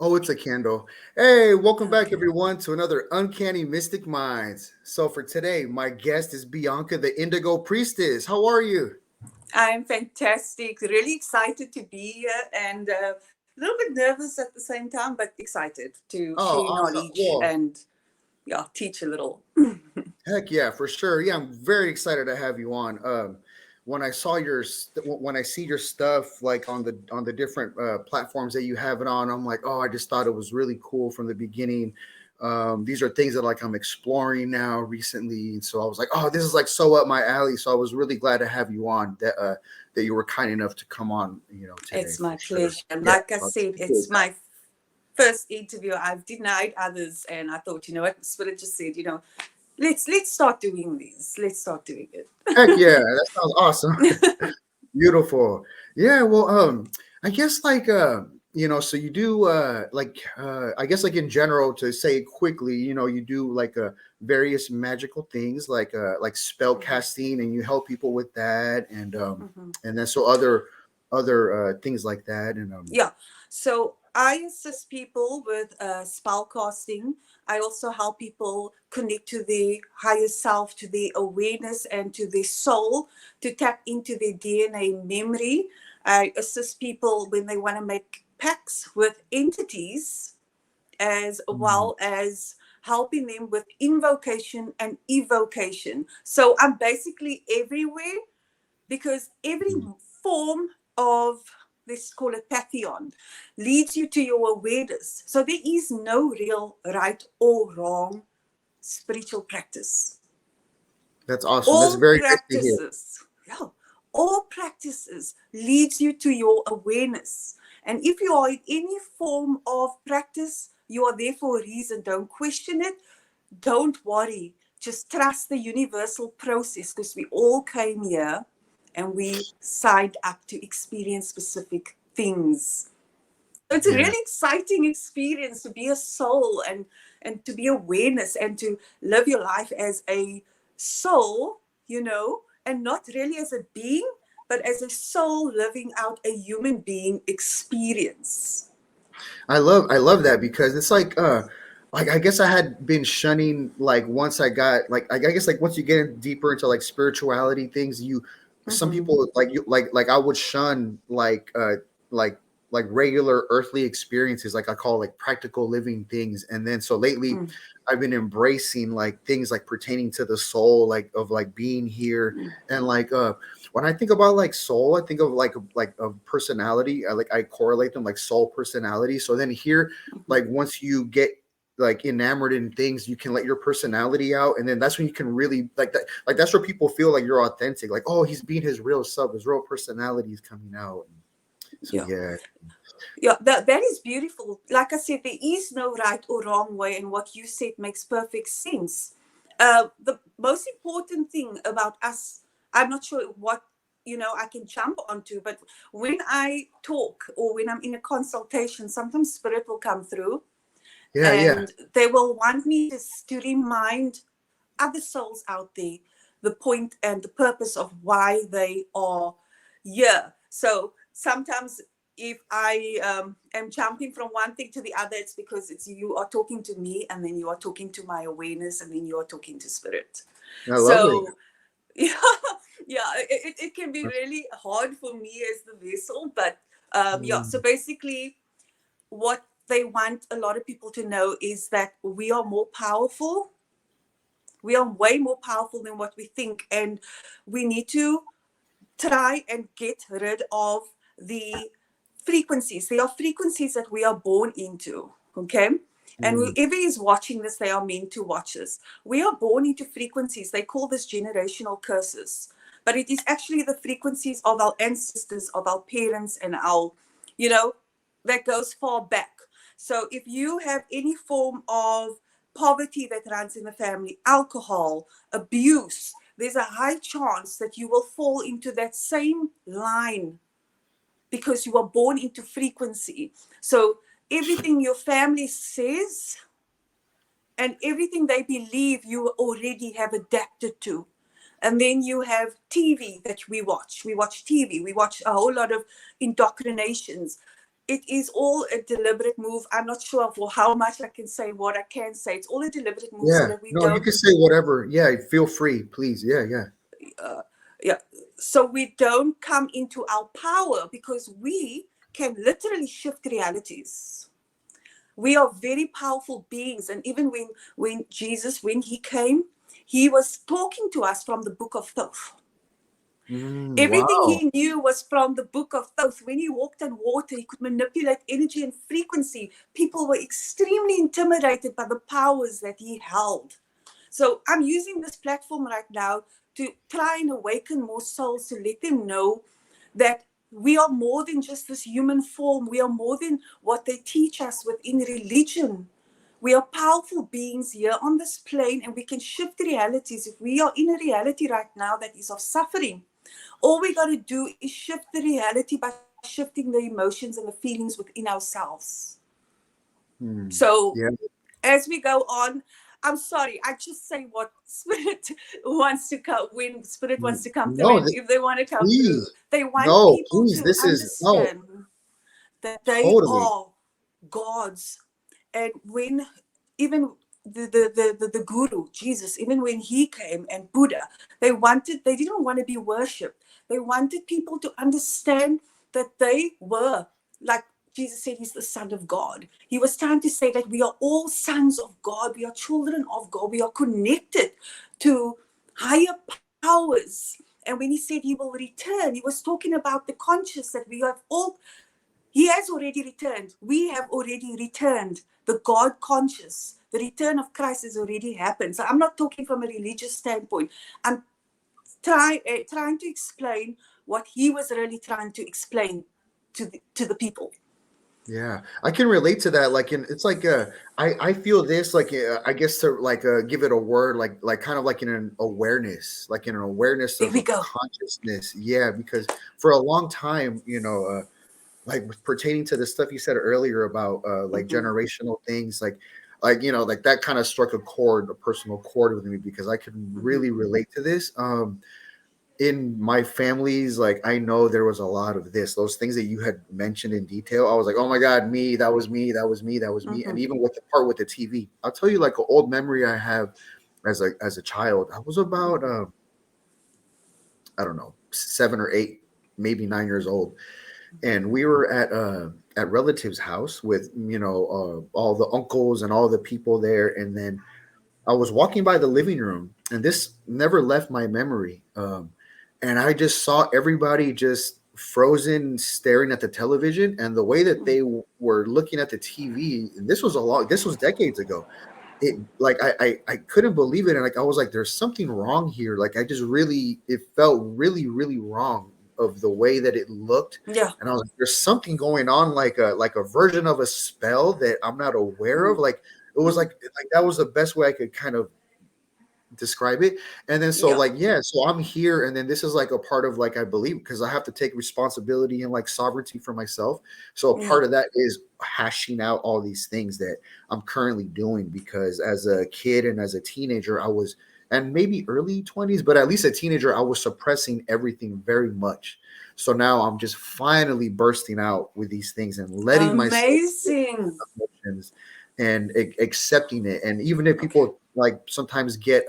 Oh, it's a candle. Hey, welcome back, Okay. everyone, to another Uncanny Mystic Minds. So, for today, my guest is Bianca, the Indigo Priestess. How are you? I'm fantastic. Really excited to be here and a little bit nervous at the same time, but excited to Oh, share awesome. knowledge Well, and yeah, teach a little. heck yeah, for sure. Yeah, I'm very excited to have you on. When I saw when I see your stuff like on the different platforms that you have it on, I'm like, oh, I just thought it was really cool from the beginning. These are things that like I'm exploring now recently, and so I was like, oh, this is like so up my alley. So I was really glad to have you on. That you were kind enough to come on, today It's for my sure. pleasure. And Yeah, like I so it's said, cool. it's my first interview. I've denied others, and I thought, you know what, Spirit just said, let's start doing this. Let's start doing it. Heck yeah, that sounds awesome. Beautiful. Yeah, well, I guess like so you do I guess like in general to say quickly, you do like various magical things like spell Mhm, casting and you help people with that mhm. and then so other things like that and Yeah. So I assist people with spell casting. I also help people connect to their higher self, to their awareness, and to their soul, to tap into their DNA memory. I assist people when they want to make pacts with entities, as mm, well as helping them with invocation and evocation. So I'm basically everywhere because every mm. form of, let's call it pantheon, leads you to your awareness. So there is no real right or wrong spiritual practice. That's awesome. That's All very nice to hear. practices, yeah, all practices leads you to your awareness. And if you are in any form of practice, you are there for a reason. Don't question it. Don't worry. Just trust the universal process because we all came here and we signed up to experience specific things. So it's a Yeah. really exciting experience to be a soul and to be awareness and to live your life as a soul, and not really as a being, but as a soul living out a human being experience. I love that because it's like I guess I had been shunning like once I got like I guess like once you get deeper into like spirituality things you some Mm-hmm. people like you like I would shun like like regular earthly experiences like I call like practical living things and then so lately I've been embracing like things like pertaining to the soul like of like being here Mm-hmm. and when I think about like soul, I think of like a personality. I correlate them like soul personality. So then here, like once you get like enamored in things, you can let your personality out, and then that's when you can really like that. Like that's where people feel like you're authentic. Like oh, he's being his real self. His real personality is coming out. So Yeah. yeah, Yeah, that is beautiful. Like I said, there is no right or wrong way, and what you said makes perfect sense. The most important thing about us, I'm not sure what I can jump onto, but when I talk or when I'm in a consultation, sometimes spirit will come through yeah. and they will want me to remind other souls out there the point and the purpose of why they are here. So sometimes if I am jumping from one thing to the other, it's because it's you are talking to me and then you are talking to my awareness and then you are talking to spirit. Yeah, lovely. So yeah, yeah, it can be really hard for me as the vessel, but yeah, so Mm, basically what they want a lot of people to know is that we are more powerful. We are way more powerful than what we think, and we need to try and get rid of the frequencies. There are frequencies that we are born into, okay? And mm, whoever is watching this, they are meant to watch this. We are born into frequencies. They call this generational curses, but it is actually the frequencies of our ancestors, of our parents, and our, you know, that goes far back. So if you have any form of poverty that runs in the family, alcohol, abuse, there's a high chance that you will fall into that same line because you are born into frequency. So everything your family says and everything they believe you already have adapted to. And then you have TV that we watch. We watch TV. We watch a whole lot of indoctrinations. it is all a deliberate move. I'm not sure for how much I can say what I can say. It's all a deliberate move so Yeah. that we No, you don't can say whatever. Yeah, feel free, please. Yeah, yeah. yeah, so we don't come into our power, because we can literally shift realities. We are very powerful beings. And even when Jesus, when he came, he was talking to us from the book of Thoth. Everything Wow. he knew was from the book of Thoth. When he walked on water, he could manipulate energy and frequency. People were extremely intimidated by the powers that he held. So I'm using this platform right now to try and awaken more souls, to let them know that we are more than just this human form. We are more than what they teach us within religion. We are powerful beings here on this plane, and we can shift realities. If we are in a reality right now that is of suffering, all we got to do is shift the reality by shifting the emotions and the feelings within ourselves. So Yeah. as we go on, I'm sorry, I just say what Spirit wants to come, when Spirit wants to come through, No, and if they want to come through, please. they want No, people please. to This is no, understand that they totally. are gods. And when even the guru, Jesus, even when he came, and Buddha, they didn't want to be worshipped. They wanted people to understand that they were, like Jesus said, he's the Son of God. He was trying to say that we are all sons of God. We are children of God. We are connected to higher powers. And when he said he will return, he was talking about the conscious, that we have all, he has already returned. We have already returned. The God conscious, the return of Christ has already happened. So I'm not talking from a religious standpoint. I'm trying to explain what he was really trying to explain to the people. Yeah, I can relate to that. Like, it's like I feel this like I guess to like give it a word, like kind of like in an awareness, like in an awareness There of we a go. consciousness. Yeah, because for a long time, like pertaining to the stuff you said earlier about like Mm-hmm. generational things, like like that kind of struck a personal chord with me because I could Mm-hmm. really relate to this. In my families, like I know there was a lot of this, those things that you had mentioned in detail. I was like, oh my God, me, that was me, that was me, that was me. Mm-hmm. And even with the part with the TV, I'll tell you like an old memory I have as a child. I was about I don't know, 7 or 8, maybe 9 years old. And we were at relatives' house with all the uncles and all the people there. And then I was walking by the living room, and this never left my memory. And I just saw everybody just frozen, staring at the television, and the way that they were looking at the TV. And this was decades ago. It like I couldn't believe it, and like I was like, there's something wrong here. Like I just really, it felt really really wrong of the way that it looked, Yeah. and I was like, there's something going on, like a version of a spell that I'm not aware of. Mm-hmm. Like it was like that was the best way I could kind of describe it. And then so Yeah. like yeah, so I'm here, and then this is like a part of like I believe because I have to take responsibility and like sovereignty for myself. So a Yeah. part of that is hashing out all these things that I'm currently doing because as a kid and as a teenager I was, and maybe early 20s, but at least a teenager, I was suppressing everything very much. So now I'm just finally bursting out with these things and letting myself Amazing. emotions and accepting it. And even if Okay. people like sometimes get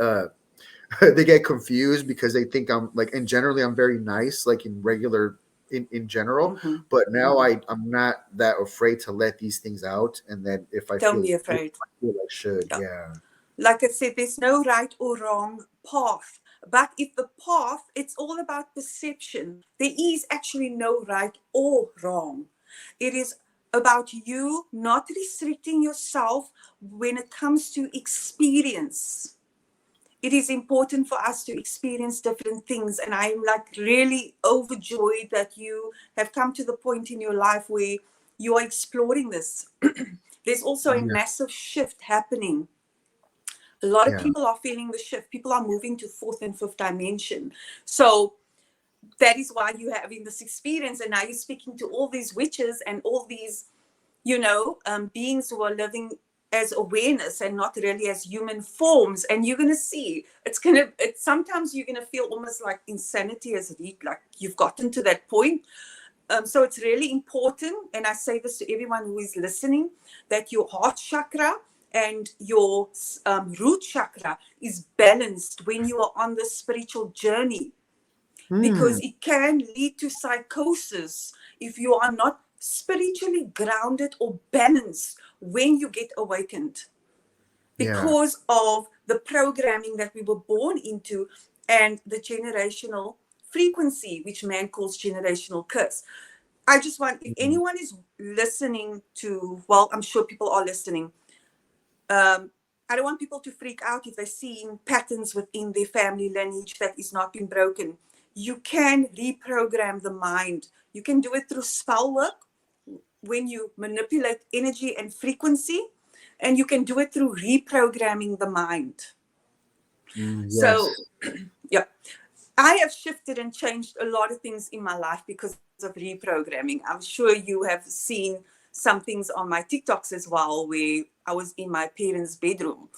they get confused because they think I'm like, and generally I'm very nice, like in regular in general. Mm-hmm. But now Mm-hmm. I'm not that afraid to let these things out. And then if I Don't feel be if afraid. I feel I should, Yeah. yeah. Like I said, there's no right or wrong path. But if the path, it's all about perception. There is actually no right or wrong. It is about you not restricting yourself when it comes to experience. It is important for us to experience different things. And I'm like really overjoyed that you have come to the point in your life where you are exploring this. There's also a Yeah, massive shift happening. A lot of yeah, people are feeling the shift. People are moving to fourth and fifth dimension. So that is why you're having this experience. And now you're speaking to all these witches and all these, beings who are living as awareness and not really as human forms. And you're going to see, sometimes you're going to feel almost like insanity like you've gotten to that point. So it's really important, and I say this to everyone who is listening, that your heart chakra and your root chakra is balanced when you are on this spiritual journey, because it can lead to psychosis if you are not spiritually grounded or balanced when you get awakened, Yeah. because of the programming that we were born into and the generational frequency, which man calls generational curse. I just want, if anyone is listening to, well, I'm sure people are listening. I don't want people to freak out if they're seeing patterns within their family lineage that is not being broken. You can reprogram the mind. You can do it through spell work when you manipulate energy and frequency, and you can do it through reprogramming the mind. So, Yes. yeah, I have shifted and changed a lot of things in my life because of reprogramming. I'm sure you have seen some things on my TikToks as well, where I was in my parents' bedroom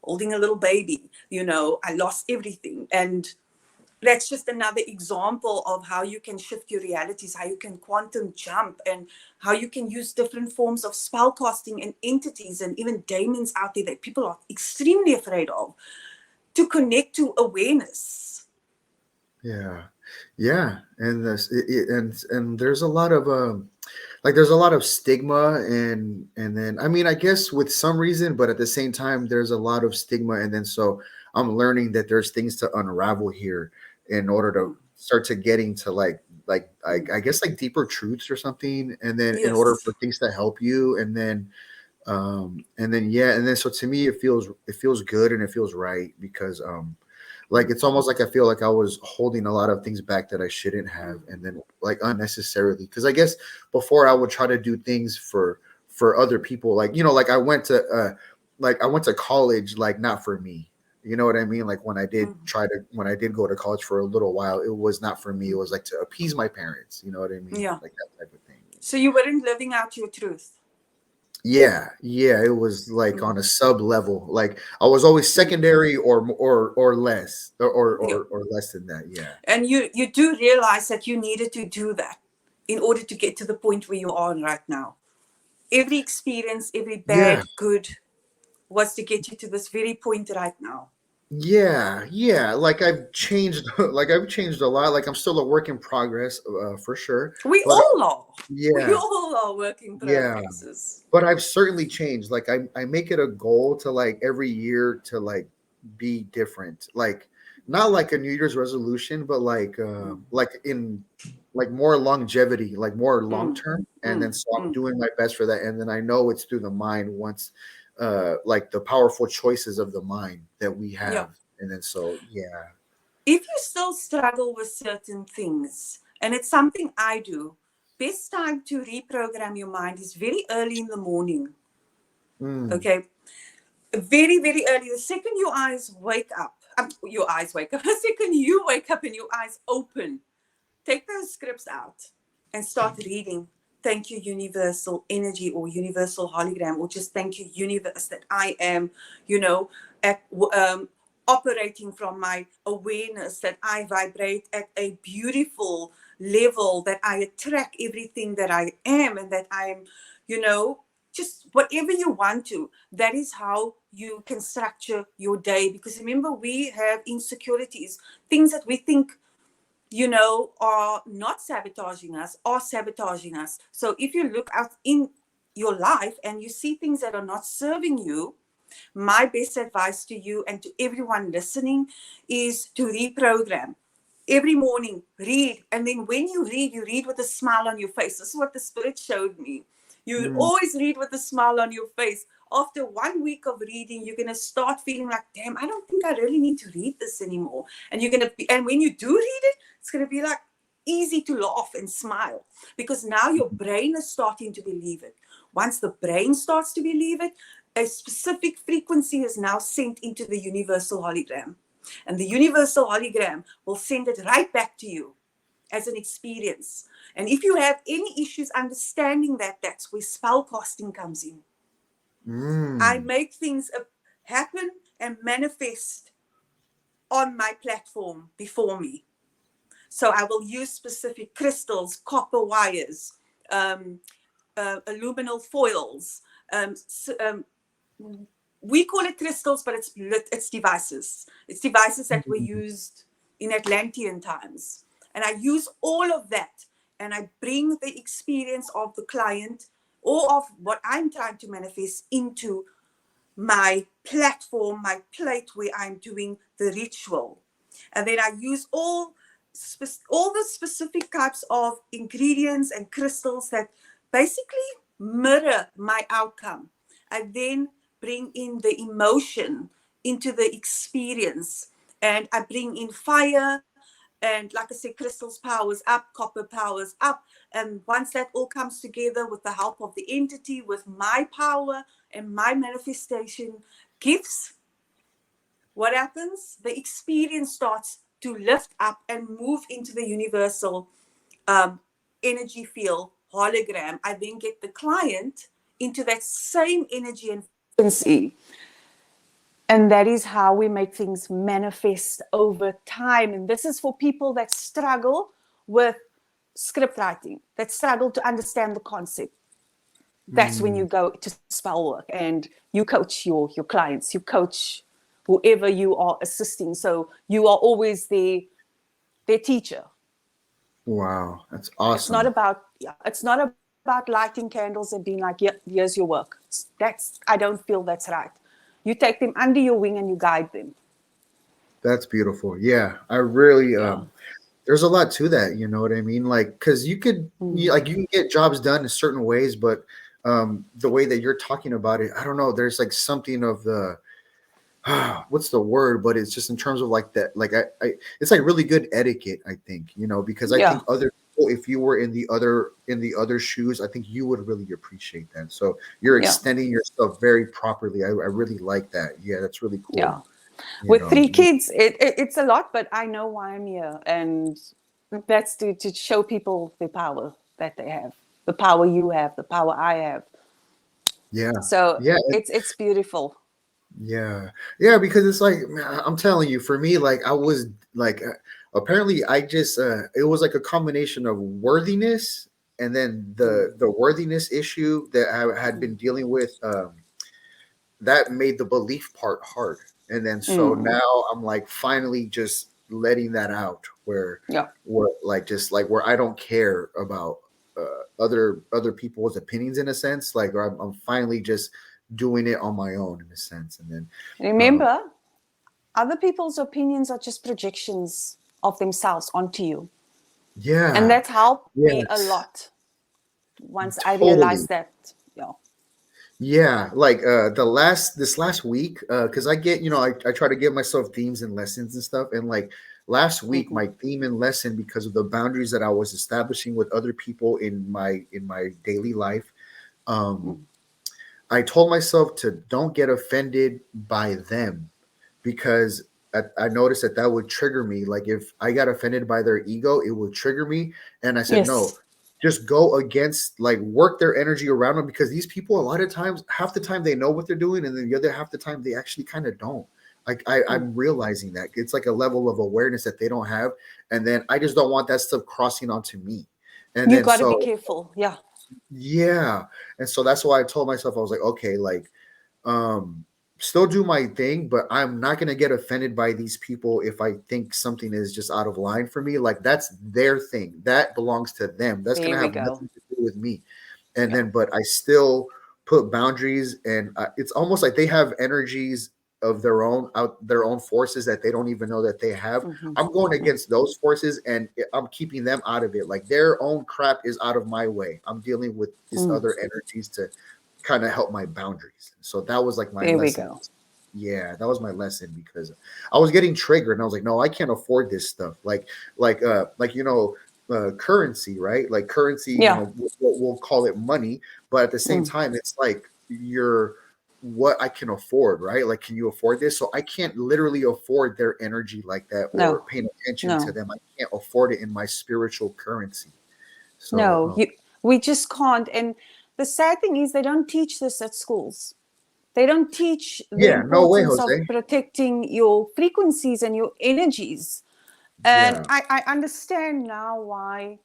holding a little baby. I lost everything. And that's just another example of how you can shift your realities, how you can quantum jump, and how you can use different forms of spellcasting and entities and even demons out there that people are extremely afraid of to connect to awareness. Yeah. Yeah. And and there's a lot of like there's a lot of stigma, and then I mean I guess with some reason, but at the same time there's a lot of stigma, and then so I'm learning that there's things to unravel here in order to start to getting to I guess like deeper truths or something, and then in order Yes. for things to help you, and then yeah, and then so to me it feels good and it feels right because like it's almost like I feel like I was holding a lot of things back that I shouldn't have, and then like unnecessarily, because I guess before I would try to do things for other people, like like I went to college, like not for me, you know what I mean? Like when I did go to college for a little while, it was not for me, it was like to appease my parents, you know what I mean, Yeah. like that type of thing. So you weren't living out your truth. Yeah, yeah, it was like Mm. on a sub level. Like I was always secondary or less Yeah. or less than that. Yeah. And you do realize that you needed to do that in order to get to the point where you are right now. Every experience, every Yeah. bad, good, was to get you to this very point right now. Yeah, yeah. Like I've changed like I've changed a lot. Like I'm still a work in progress, for sure. We But all are. We yeah, all are work in yeah. progresses. But I've certainly changed. Like I make it a goal to like every year to like be different. Like not like a New Year's resolution, but like in like more longevity, like more long Mm, term. And then mm, so I'm mm. doing my best for that. And then I know it's through the mind once like the powerful choices of the mind that we Yeah. have. And then so yeah. If you still struggle with certain things, and it's something I do, best time to reprogram your mind is very early in the morning. Mm, Okay. Very, very early. The second your eyes wake up, your eyes wake up, the second you wake up and your eyes open, take those scripts out and start reading. Thank you, universal energy or universal hologram, or just thank you, universe, that I am, you know, at, operating from my awareness, that I vibrate at a beautiful level, that I attract everything that I am, and that I'm, you know, just whatever you want to. That is how you can structure your day. Because remember, we have insecurities, things that we think are not sabotaging us, are sabotaging us. So if you look out in your life and you see things that are not serving you, my best advice to you and to everyone listening is to reprogram. Every morning, read. And then when you read with a smile on your face. This is what the Spirit showed me. You mm, always read with a smile on your face. After 1 week of reading, you're going to start feeling like, damn, I don't think I really need to read this anymore. And and when you do read it, it's going to be like easy to laugh and smile, because now your brain is starting to believe it. Once the brain starts to believe it, a specific frequency is now sent into the universal hologram. And the universal hologram will send it right back to you as an experience. And if you have any issues understanding that, that's where spellcasting comes in. I mm. make things happen and manifest on my platform before me. So I will use specific crystals, copper wires, aluminal foils. We call it crystals, but it's devices. It's devices that were used in Atlantean times. And I use all of that, and I bring the experience of the client or of what I'm trying to manifest into my platform, my plate where I'm doing the ritual. And then I use all the specific types of ingredients and crystals that basically mirror my outcome. I then bring in the emotion into the experience, and I bring in fire. And like I said, crystals powers up, copper powers up. And once that all comes together with the help of the entity, with my power and my manifestation gifts, what happens? The experience starts to lift up and move into the universal energy field hologram. I then get the client into that same energy and frequency. And that is how we make things manifest over time. And this is for people that struggle with script writing, that struggle to understand the concept. That's when you go to spell work and you coach your clients, you coach whoever you are assisting. So you are always their teacher. Wow, that's awesome. It's not about lighting candles and being like, yeah, here's your work. I don't feel that's right. You take them under your wing and you guide them. That's beautiful. Yeah, I really there's a lot to that, you know what I mean? Like, because you could you can get jobs done in certain ways, but the way that you're talking about it, I don't know, there's like something of the what's the word, but it's just in terms of like that, like I it's like really good etiquette, I think, you know, because I think other people, if you were in the other shoes, I think you would really appreciate that. So you're extending yourself very properly. I really like that. Yeah, that's really cool. Yeah. With 3 kids, it's a lot, but I know why I'm here. And that's to show people the power that they have, the power you have, the power I have. Yeah. So it's beautiful. Yeah. Yeah, because it's like, man, I'm telling you, for me, like I was like apparently I just it was like a combination of worthiness and then the worthiness issue that I had been dealing with that made the belief part hard. And then so now I'm like finally just letting that out where like just like where I don't care about other people's opinions in a sense, like I'm finally just doing it on my own in a sense. And then remember, other people's opinions are just projections of themselves onto you. Yeah. And that helped me a lot once I realized that. Yeah, like this last week, because I get, you know, I try to give myself themes and lessons and stuff. And like last week, my theme and lesson, because of the boundaries that I was establishing with other people in my daily life, I told myself to don't get offended by them, because I noticed that would trigger me. Like if I got offended by their ego, it would trigger me. And I said, no, just go against, like work their energy around them, because these people, a lot of times, half the time they know what they're doing. And then the other half the time they actually kind of don't. Like I'm realizing that it's like a level of awareness that they don't have. And then I just don't want that stuff crossing onto me. And you got to be careful. Yeah. Yeah. And so that's why I told myself, I was like, okay, like, still do my thing, but I'm not going to get offended by these people if I think something is just out of line for me. Like that's their thing. That belongs to them. That's going to have nothing to do with me. And then, but I still put boundaries, and it's almost like they have energies of their own forces that they don't even know that they have. I'm going against those forces, and I'm keeping them out of it. Like their own crap is out of my way. I'm dealing with these other energies to kind of help my boundaries. So that was like my lesson. Yeah, that was my lesson, because I was getting triggered and I was like, no, I can't afford this stuff. Like you know, currency, right? Like currency, you know, we'll call it money, but at the same time, it's like what I can afford, right? Like, can you afford this? So I can't literally afford their energy like that, or paying attention to them. I can't afford it in my spiritual currency. So we just can't. And the sad thing is, they don't teach this at schools. They don't teach the importance of protecting your frequencies and your energies. And Yeah, I understand now why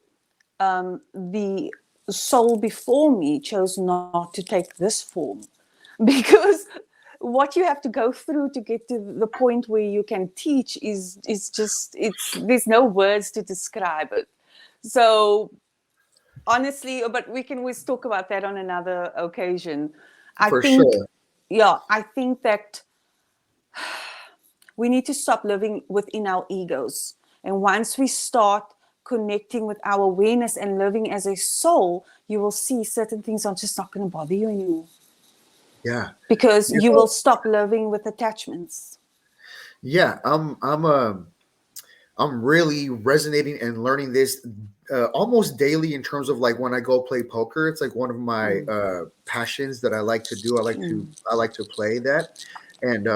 the soul before me chose not to take this form because what you have to go through to get to the point where you can teach is just it's there's no words to describe it. So honestly, but we can always talk about that on another occasion. I for think, sure. yeah, I think that we need to stop living within our egos. And once we start connecting with our awareness and living as a soul, you will see certain things are just not going to bother you anymore Yeah. because You you will know, stop living with attachments. yeah, I'm really resonating and learning this almost daily in terms of like when I go play poker. It's like one of my Mm, passions that I like to do. mm, I like to play that, and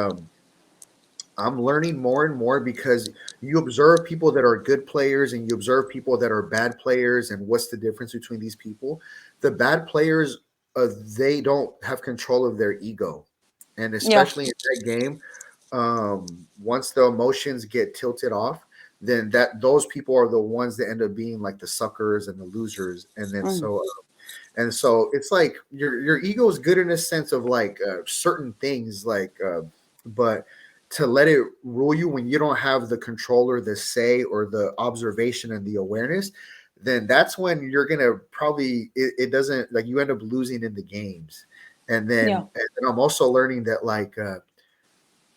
I'm learning more and more because you observe people that are good players and you observe people that are bad players, and what's the difference between these people? The bad players, they don't have control of their ego, and yeah. especially in that game, once the emotions get tilted off, then that those people are the ones that end up being like the suckers and the losers, and then Mm, so it's like your ego is good in a sense of like certain things, like but to let it rule you when you don't have the control or the say or the observation and the awareness, then that's when you're gonna probably it doesn't like you end up losing in the games. yeah. And then I'm also learning that like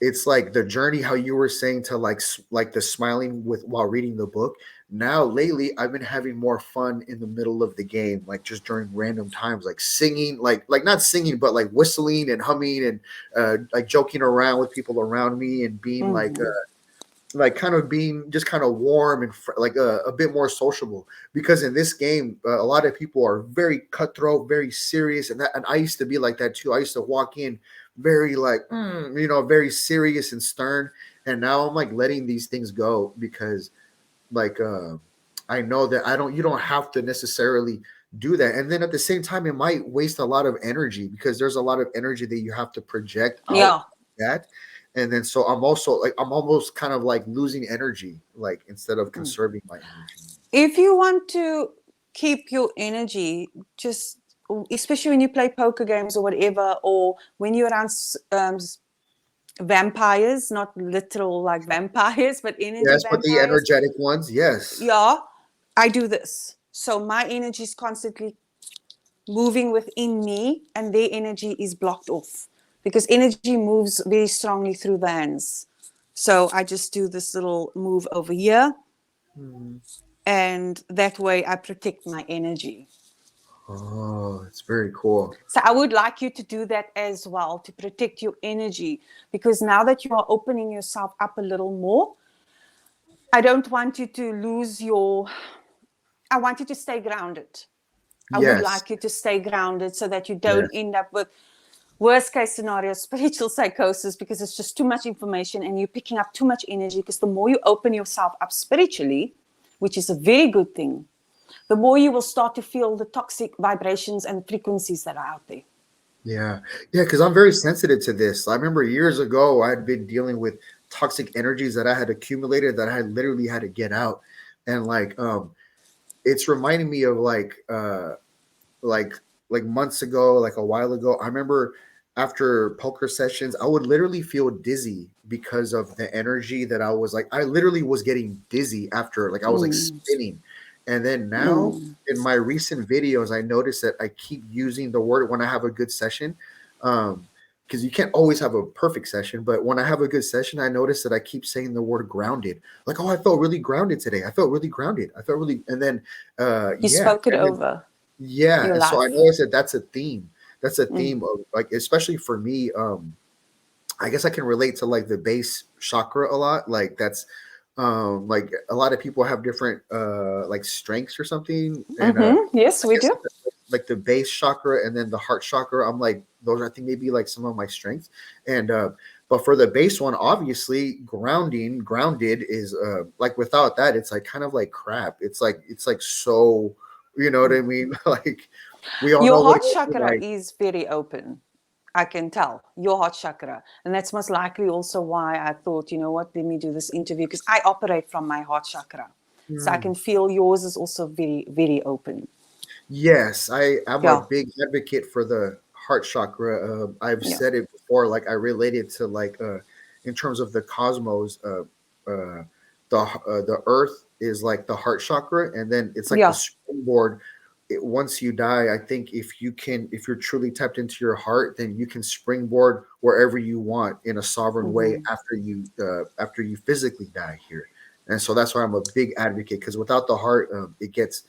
it's like the journey how you were saying to like like the smiling with while reading the book. Now lately I've been having more fun in the middle of the game, like just during random times, like singing, like not singing but like whistling and humming and like joking around with people around me and being Mm, like kind of being just kind of warm and like a bit more sociable, because in this game a lot of people are very cutthroat, very serious, and I used to be like that too. I used to walk in very like very serious and stern, and now I'm like letting these things go because like I know that I don't you don't have to necessarily do that. And then at the same time it might waste a lot of energy because there's a lot of energy that you have to project out yeah. that. And then so I'm also like I'm almost kind of like losing energy, like instead of Mm. conserving my energy. If you want to keep your energy, just especially when you play poker games or whatever, or when you're around vampires, not literal like vampires, but energy Yes, but the vampires. energetic ones, yes. Yeah, I do this. So my energy is constantly moving within me, and their energy is blocked off because energy moves very strongly through the hands. So I just do this little move over here, Mhm. and that way I protect my energy. Oh, it's very cool. So I would like you to do that as well to protect your energy, because now that you are opening yourself up a little more, I don't want you to lose your, I want you to stay grounded. I would Yes, like you to stay grounded so that you don't yes. end up with worst case scenario, spiritual psychosis, because it's just too much information and you're picking up too much energy. Because the more you open yourself up spiritually, which is a very good thing, the more you will start to feel the toxic vibrations and frequencies that are out there. Yeah. Yeah, because I'm very sensitive to this. I remember years ago I had been dealing with toxic energies that I had accumulated that I literally had to get out. And like it's reminding me of like like months ago, like a while ago. I remember after poker sessions, I would literally feel dizzy because of the energy that I was like I literally was getting dizzy after, like I was like Mm, spinning. And then now mm, in my recent videos, I noticed that I keep using the word when I have a good session. Because you can't always have a perfect session, but when I have a good session, I notice that I keep saying the word grounded. Like, oh, I felt really grounded today. I felt really grounded. I felt really, and then you yeah, spoke it and then over yeah, your and so I life. noticed that that's a theme. That's a Mm, theme of like, especially for me. I guess I can relate to like the base chakra a lot. Like that's like a lot of people have different like strengths or something. And yes, I we guess do. like the base chakra and then the heart chakra, I'm like those are, I think maybe like some of my strengths. And but for the base one, obviously grounded is like without that, it's like kind of like crap. It's like so, you know what I Mm. mean? Like we all Your know what heart it would be chakra like. is very open. I can tell your heart chakra. And that's most likely also why I thought, you know what, let me do this interview, because I operate from my heart chakra. So I can feel yours is also very, very open. Yes, I'm a Yeah. big advocate for the heart chakra. I've Yeah. said it before, like I relate it to like in terms of the cosmos. The Earth is like the heart chakra, and then it's like the Yeah. springboard. Once you die, I think if you're truly tapped into your heart, then you can springboard wherever you want in a sovereign way Mm-hmm. after you physically die here. And so that's why I'm a big advocate, because without the heart, it gets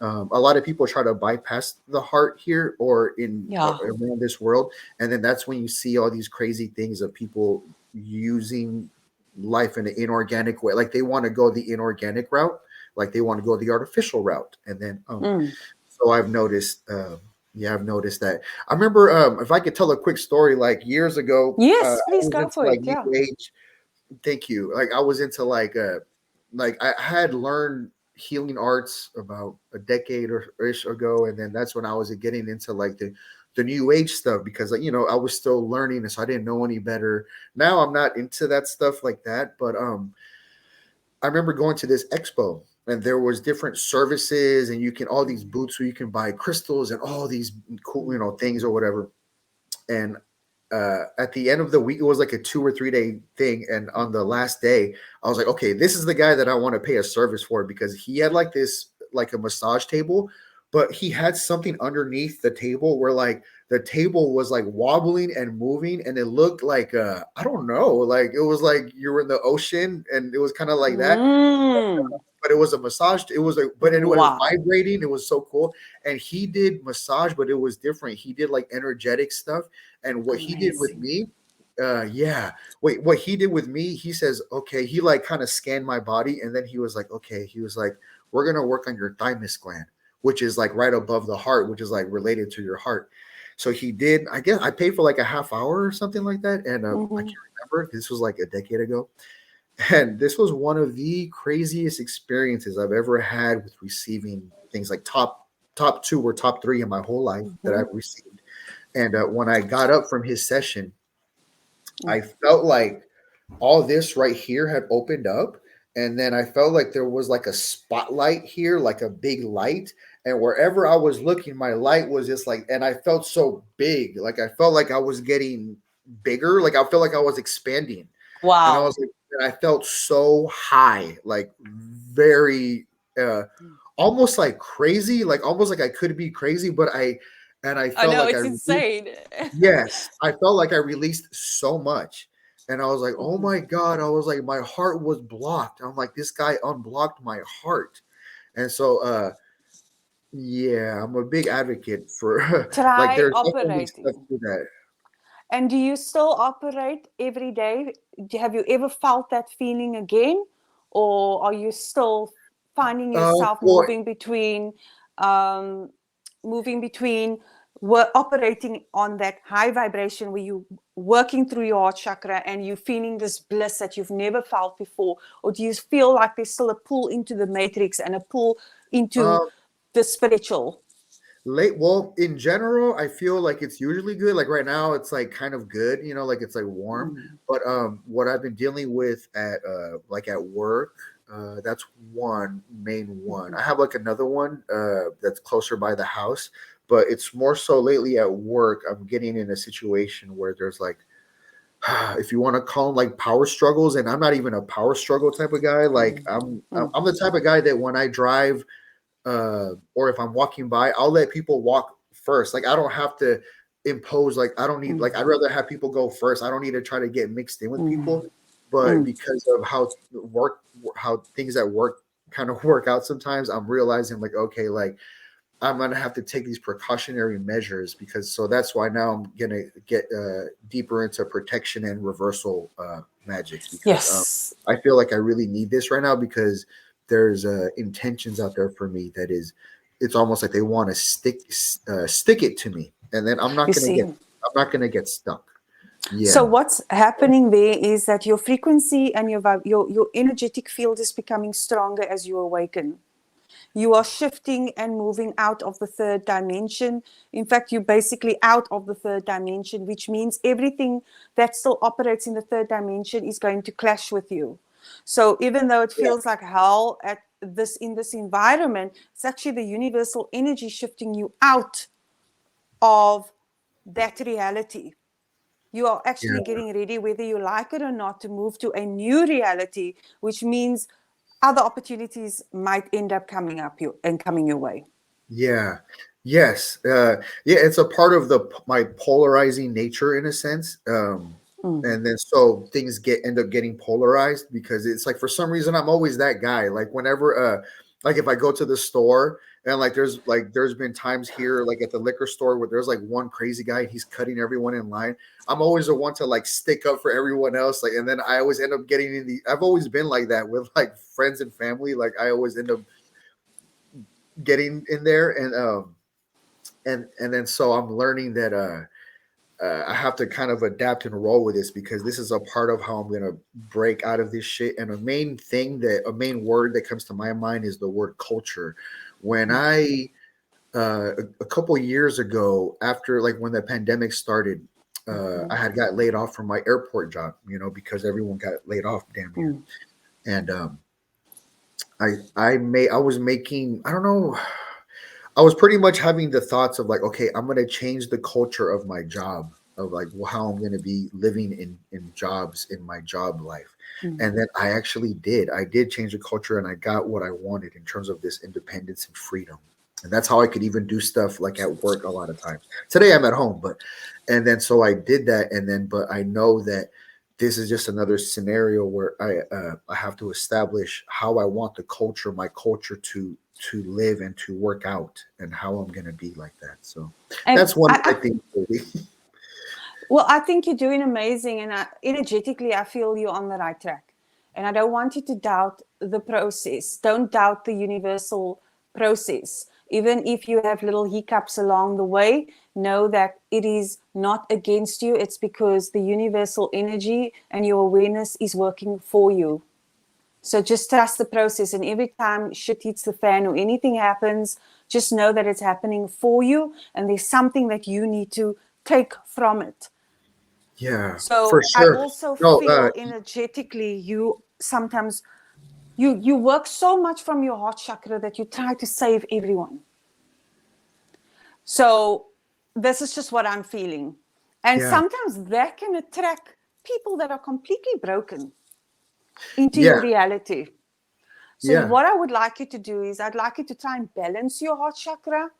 a lot of people try to bypass the heart here or in Yeah. around this world, and then that's when you see all these crazy things of people using life in an inorganic way. Like they want to go the inorganic route, like they want to go the artificial route, and then Mm. so I've noticed that. I remember if I could tell a quick story, like years ago, I Yes, please was go into for like it. new Yeah. age. Thank you. Like I was into like I had learned healing arts about a decade or ish ago, and then that's when I was getting into like the new age stuff, because like I was still learning, and so I didn't know any better. Now I'm not into that stuff like that, but I remember going to this expo, and there was different services, and you can all these booths where you can buy crystals and all these cool things or whatever. And at the end of the week, it was like a 2 or 3 day thing. And on the last day, I was like, okay, this is the guy that I want to pay a service for, because he had like this, like a massage table, but he had something underneath the table where like the table was like wobbling and moving. And it looked like, I don't know, like it was like you were in the ocean, and it was kind of like that, Mm. but it was a massage. It was like, but it was Wow. vibrating. It was so cool. And he did massage, but it was different. He did like energetic stuff. And what he did with Amazing. me, yeah. Wait, what he did with me, he says, okay, he like kind of scanned my body, and then he was like, okay, he was like, we're gonna work on your thymus gland, which is like right above the heart, which is like related to your heart. So he did. I guess I paid for like a half hour or something like that, and I Mm-hmm. can't remember. This was like a decade ago. And this was one of the craziest experiences I've ever had with receiving things like top two or top three in my whole life that Mm-hmm. I've received. And when I got up from his session, I Mm. felt like all this right here had opened up. And then I felt like there was like a spotlight here, like a big light. And wherever I was looking, my light was just like, and I felt so big. Like I felt like I was getting bigger. Like I felt like I was expanding. And I Wow. was like, and I felt so high, like very, uh, almost like crazy, like almost like I could be crazy, but I I felt know, like it's insane. yes, I felt like I released so much. And I was like, oh Mhm. my God. I was like, my heart was blocked. I'm like, this guy unblocked my heart. And so, yeah, I'm a big advocate for like, Try there's definitely stuff operating. to that. And do you still operate every day? Have you ever felt that feeling again? Or are you still finding yourself Well, um, moving between operating on that high vibration where you working through your heart chakra and you feeling this bliss that you've never felt before? Or do you feel like there's still a pull into the matrix and a pull into um, the spiritual? well, in general, I feel like it's usually good. Like right now, it's like kind of good, like it's like warm. Mm. But what I've been dealing with at like at work, that's one main one. I have like another one that's closer by the house, but it's more so lately at work. I'm getting in a situation where there's like, if you want to call them like power struggles, and I'm not even a power struggle type of guy. Like Mm. I'm the type of guy that when I drive or if I'm walking by, I'll let people walk first. Like I don't have to impose. Like I don't need. Like I'd Mm. rather have people go first. I don't need to try to get mixed in with Mm. people. But Mm. because of how things at work kind of work out, sometimes I'm realizing like, okay, like I'm gonna have to take these precautionary measures because so that's why now I'm gonna get deeper into protection and reversal magics because Yes. I feel like I really need this right now because there's intentions out there for me that is it's almost like they want to stick it to me and then You see. I'm not gonna get stuck. So Yeah. what's happening there is that your frequency and your energetic field is becoming stronger as you awaken. You are shifting and moving out of the third dimension. In fact, you're basically out of the third dimension, which means everything that still operates in the third dimension is going to clash with you. So even though it feels like hell in this environment, it's actually the universal energy shifting you out of that reality. You are actually Yeah. getting ready, whether you like it or not, to move to a new reality, which means other opportunities might end up coming your way. Yeah. Yes. Yeah, it's a part of my polarizing nature in a sense. Mm. And then so things end up getting polarized because it's like for some reason I'm always that guy. Like whenever like if I go to the store and there's been times here like at the liquor store where there's like one crazy guy and he's cutting everyone in line. I'm always the one to like stick up for everyone else. Like and then I always end up getting I've always been like that with like friends and family. Like I always end up getting in there and then so I'm learning that I have to kind of adapt and roll with this because this is a part of how I'm gonna break out of this shit. And a main word that comes to my mind is the word culture. When a couple years ago, after like when the pandemic started, I had got laid off from my airport job, because everyone got laid off damn near. And I was making, I don't know, I was pretty much having the thoughts of like, okay, I'm gonna change the culture of my job, of like how I'm gonna be living in jobs in my job life. And then I actually did. I did change the culture and I got what I wanted in terms of this independence and freedom. And that's how I could even do stuff like at work a lot of times. Today I'm at home, and then so I did that, and then but I know that this is just another scenario where I have to establish how I want my culture to live and to work out and how I'm going to be like that. So And that's one of my things. well, I think you're doing amazing, and energetically, I feel you're on the right track. And I don't want you to doubt the process. Don't doubt the universal process. Even if you have little hiccups along the way, know that it is not against you. It's because the universal energy and your awareness is working for you. So just trust the process. And every time shit hits the fan or anything happens, just know that it's happening for you. And there's something that you need to take from it. Yeah, for So I sure. also No, feel energetically you sometimes you work so much from your heart chakra that you try to save everyone. So this is just what I'm feeling. And yeah, sometimes that can attract people that are completely broken into yeah, your reality. So yeah, what I would like you to do is I'd like you to try and balance your heart chakra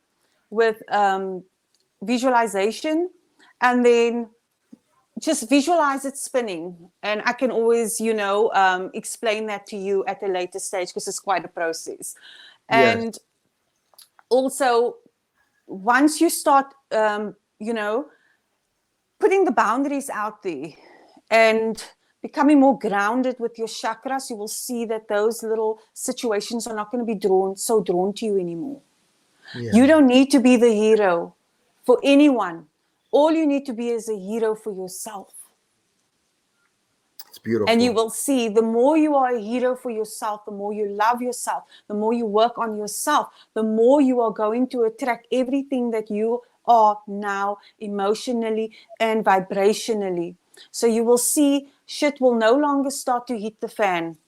with visualization, and then just visualize it spinning. And I can always, explain that to you at a later stage because it's quite a process. yes, And also, once you start, putting the boundaries out there and becoming more grounded with your chakras, you will see that those little situations are not going to be drawn to you anymore. yeah. You don't need to be the hero for anyone. All you need to be is a hero for yourself. It's And you beautiful. will see the more you are a hero for yourself, the more you love yourself, the more you work on yourself, the more you are going to attract everything that you are now emotionally and vibrationally. So you will see shit will no longer start to hit the fan.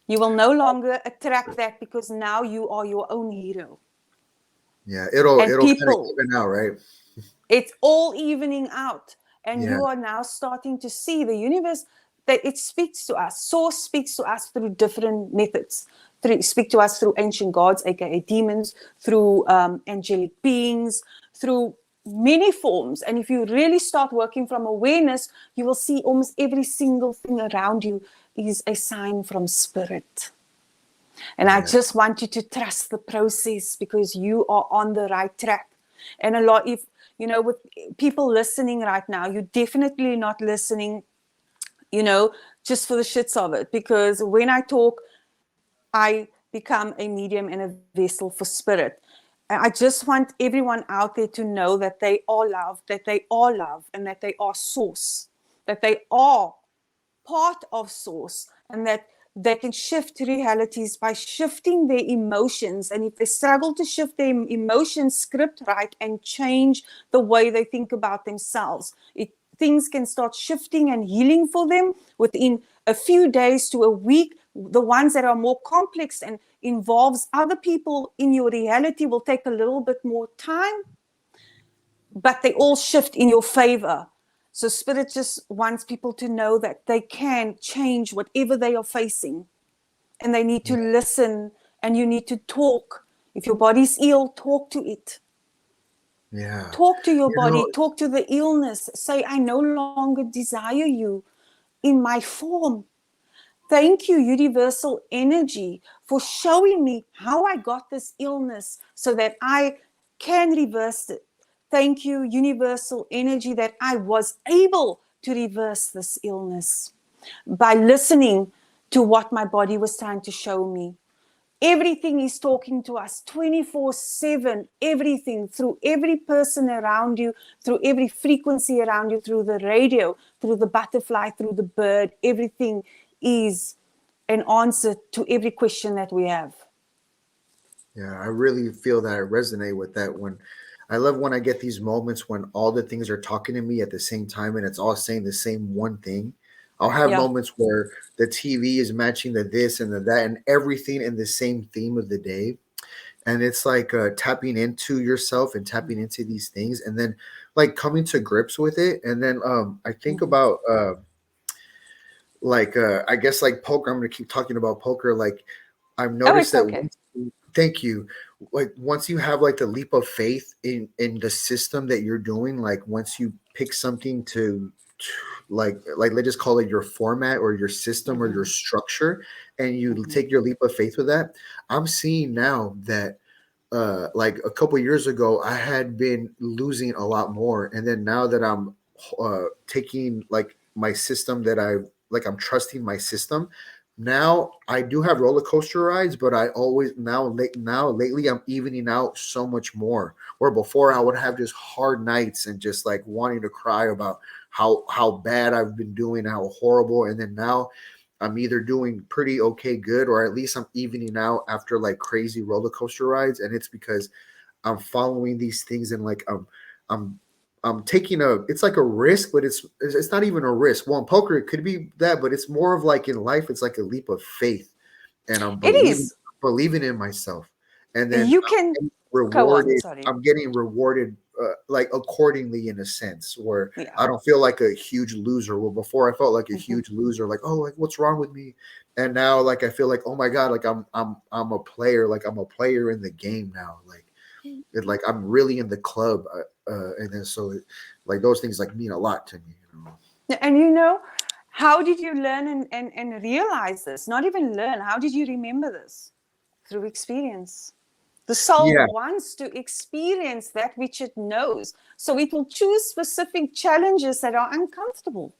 You will no longer attract that because now you are your own hero. Yeah, it'll And it'll kind of people, even out, right? it's all evening out. And Yeah, you are now starting to see the universe that it speaks to us. Source speaks to us through different methods. Speak to us through ancient gods, aka demons, through angelic beings, through many forms. And if you really start working from awareness, you will see almost every single thing around you is a sign from spirit. And I yeah, just want you to trust the process because you are on the right track. And with people listening right now, you're definitely not listening, just for the shits of it. Because when I talk, I become a medium and a vessel for spirit. And I just want everyone out there to know that they are loved, and that they are source, that they are part of source, and that they can shift realities by shifting their emotions. And if they struggle to shift their emotion script right and change the way they think about themselves, things can start shifting and healing for them within a few days to a week. The ones that are more complex and involves other people in your reality will take a little bit more time, but they all shift in your favor. So Spirit just wants people to know that they can change whatever they are facing, and they need to listen, and you need to talk. If your body's ill, talk to it. Yeah. Talk to your You know, body, talk to the illness. Say, I no longer desire you in my form. Thank you, universal energy, for showing me how I got this illness so that I can reverse it. Thank you, universal energy, that I was able to reverse this illness by listening to what my body was trying to show me. Everything is talking to us 24/7, everything, through every person around you, through every frequency around you, through the radio, through the butterfly, through the bird. Everything is an answer to every question that we have. yeah, I really feel that I resonate with that. When I love when I get these moments when all the things are talking to me at the same time and it's all saying the same one thing. I'll have Yeah. moments where the TV is matching the this and the that and everything in the same theme of the day. And it's like tapping into yourself and tapping into these things and then like coming to grips with it. And then I think Mhm. about I guess like poker. I'm gonna keep talking about poker. Like I've Oh, noticed it's that okay. thank you. Like once you have like the leap of faith in the system that you're doing, like once you pick something to like let's just call it your format or your system or your Mhm. structure, and you Mhm. take your leap of faith with that. I'm seeing now that like a couple years ago I had been losing a lot more, and then now that I'm taking like my system that I like I'm trusting my system. Now I do have roller coaster rides, but I always now lately I'm evening out so much more. Where before I would have just hard nights and just like wanting to cry about how bad I've been doing, how horrible, and then now I'm either doing pretty okay good or at least I'm evening out after like crazy roller coaster rides, and it's because I'm following these things and like I'm I'm taking it's like a risk, but it's not even a risk. Well, in poker it could be that, but it's more of like in life, it's like a leap of faith, and I'm It believing is. believing in myself, and then You can getting go on. rewarded. Sorry. I'm getting rewarded like accordingly in a sense where Yeah. I don't feel like a huge loser. Well, before I felt like a Mhm. huge loser, like oh, like what's wrong with me, and now like I feel like oh my god, like I'm a player, like I'm a player in the game now, like like I'm really in the club, and then like those things like mean a lot to me. You know? And how did you learn and realize this? Not even learn. How did you remember this? Through experience. The soul Yeah, wants to experience that which it knows. So it will choose specific challenges that are uncomfortable.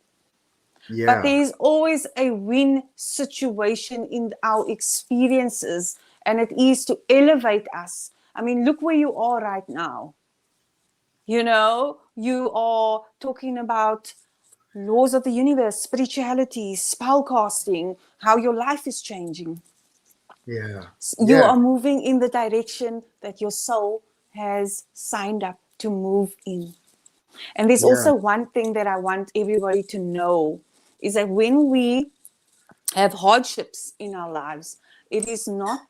But yeah, there is always a win situation in our experiences, and it is to elevate us. I mean, look where you are right now. You are talking about laws of the universe, spirituality, spellcasting, how your life is changing. yeah, You yeah, are moving in the direction that your soul has signed up to move in. And there's yeah, also one thing that I want everybody to know is that when we have hardships in our lives, it is not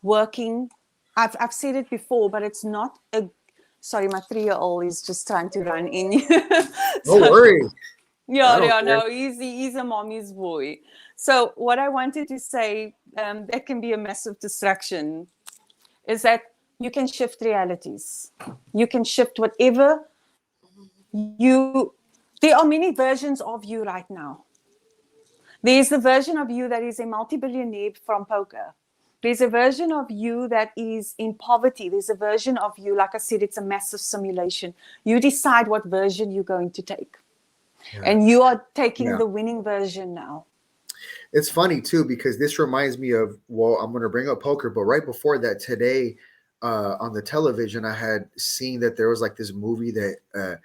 working. I've said it before, but it's not a. Sorry, my 3-year-old is just trying to run in. no So, worries. I yeah, don't yeah, care. no, he's a mommy's boy. So, what I wanted to say, that can be a massive distraction, is that you can shift realities. You can shift whatever you. There are many versions of you right now. There's the version of you that is a multi-billionaire from poker. There's a version of you that is in poverty. There's a version of you, like I said, it's a massive simulation. You decide what version you're going to take. Yeah, And you are taking yeah. the winning version now. It's funny too because this reminds me of well, I'm going to bring up poker, but right before that today, on the television, I had seen that there was like this movie that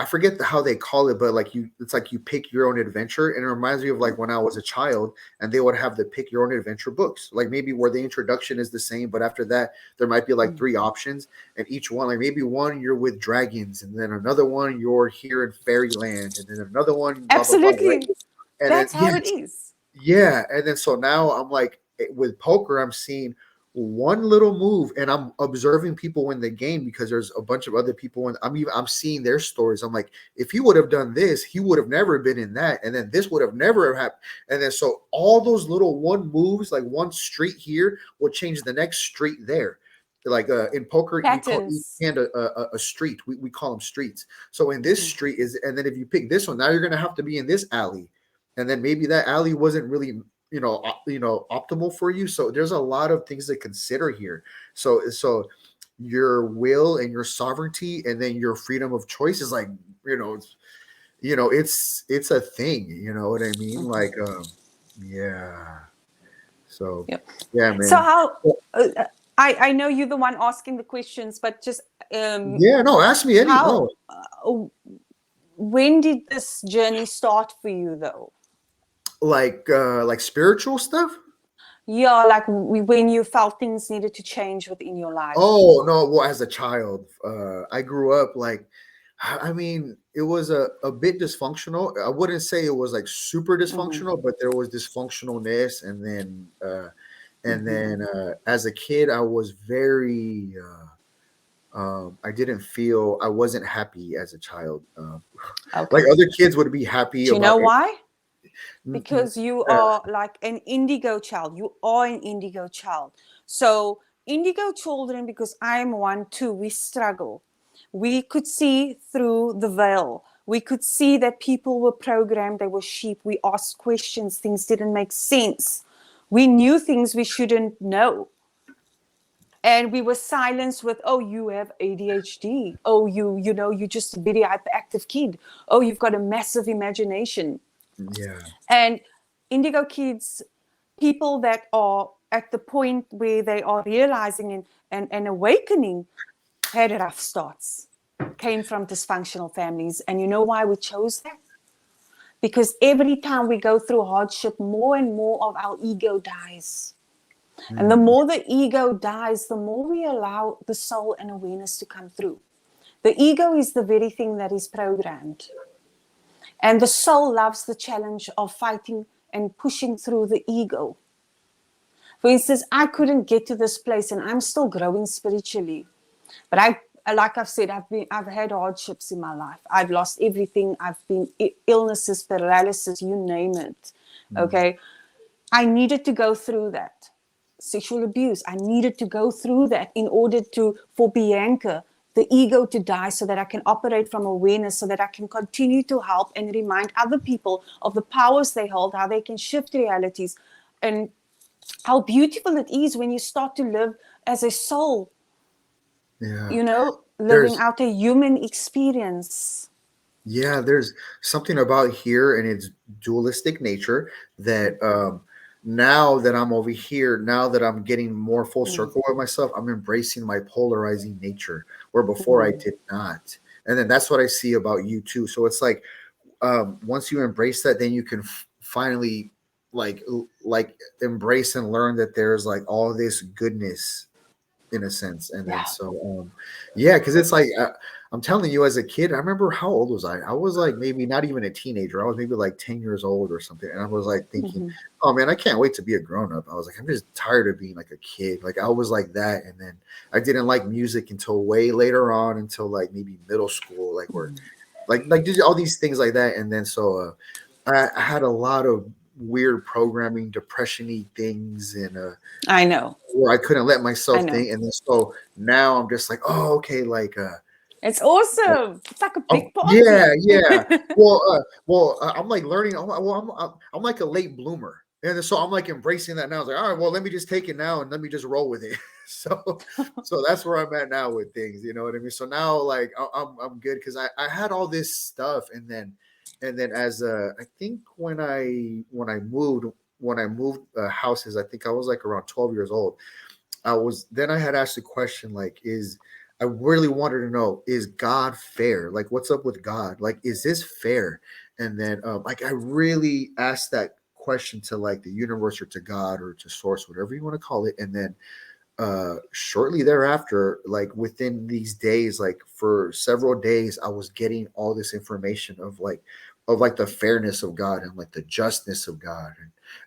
I forget how they call it, but like it's like you pick your own adventure, and it reminds me of like when I was a child, and they would have the pick your own adventure books, like maybe where the introduction is the same, but after that there might be like three options, and each one, like maybe one you're with dragons, and then another one you're here in fairyland, and then another one blah blah blah, right? Absolutely. And then That's how it is. yeah, and then so now I'm like with poker, I'm seeing one little move, and I'm observing people in the game because there's a bunch of other people, and I'm seeing their stories. I'm like, if he would have done this, he would have never been in that, and then this would have never happened. And then so all those little one moves, like one street here, will change the next street there. Like in poker, you call each Patterns. hand a street. We call them streets. So in this street is, and then if you pick this one, now you're gonna have to be in this alley, and then maybe that alley wasn't really optimal for you. So there's a lot of things to consider here. So your will and your sovereignty, and then your freedom of choice is like, it's a thing, you know what I mean? Like yeah. So Yep. yeah, So man. how? I know you're the one asking the questions, but just Yeah, no, ask me any. how? No, When did this journey start for you, though? like spiritual stuff. Yeah, like when you felt things needed to change within your life. Oh no, well, as a child, I grew up like, I mean, it was a bit dysfunctional. I wouldn't say it was like super Mm-hmm. dysfunctional, but there was dysfunctionalness, and Mm-hmm. then as a kid, I was very, I didn't feel, I wasn't happy as a child. Like Okay. other kids would be happy Do you know about it. why? Because you are like an indigo child. You are an indigo child. So indigo children, because I'm one too, we struggle. We could see through the veil. We could see that people were programmed, they were sheep. We asked questions, things didn't make sense. We knew things we shouldn't know. And we were silenced with, oh, you have ADHD. Oh, you're just a very hyperactive kid. Oh, you've got a massive imagination. Yeah, And indigo kids, people that are at the point where they are realizing and awakening, had rough starts, came from dysfunctional families. And you know why we chose that? Because every time we go through hardship, more and more of our ego dies. And the mm, more the ego dies, the more we allow the soul and awareness to come through. The ego is the very thing that is programmed. And the soul loves the challenge of fighting and pushing through the ego. For instance, I couldn't get to this place, and I'm still growing spiritually. But like I've said, I've had hardships in my life. I've lost everything. I've been illnesses, paralysis, you name it. mm, Okay. I needed to go through that. Sexual abuse. I needed to go through that in order for Bianca, the ego, to die, so that I can operate from awareness, so that I can continue to help and remind other people of the powers they hold, how they can shift realities, and how beautiful it is when you start to live as a soul, yeah. living There's out a human experience. Yeah, there's something about here and its dualistic nature that now that I'm over here, now that I'm getting more full Mm, circle with myself, I'm embracing my polarizing nature where before I mm, did not. And then that's what I see about you too. So it's like once you embrace that, then you can finally like embrace and learn that there's like all this goodness in a sense. And then yeah. so yeah, because it's like I'm telling you, as a kid, I remember, how old was I was like maybe not even a teenager. I was maybe like 10 years old or something, and I was like thinking, Mm-hmm. oh man, I can't wait to be a grown-up. I was like, I'm just tired of being like a kid. Like I was like that. And then I didn't like music until way later on, until like maybe middle school, like where like just all these things like that. And then so I had a lot of weird programming, depression-y things, and I know. where I couldn't let I myself know. think. And then so now I'm just like, oh, okay, like It's awesome. It's like a oh big yeah, party. yeah. I'm like learning. I'm like a late bloomer, and so I'm like embracing that now. I was like, all right, well, let me just take it now and let me just roll with it. So that's where I'm at now with things. You know what I mean? So now, like, I'm good because I had all this stuff, and then as I think when I moved houses, I think I was like around 12 years old. I had asked the question like, is I really wanted to know, is God fair? Like, what's up with God? Like, is this fair? And then, like, I really asked that question to like the universe or to God or to source, whatever you want to call it. And then shortly thereafter, like within these days, like for several days, I was getting all this information of like the fairness of God and like the justness of God.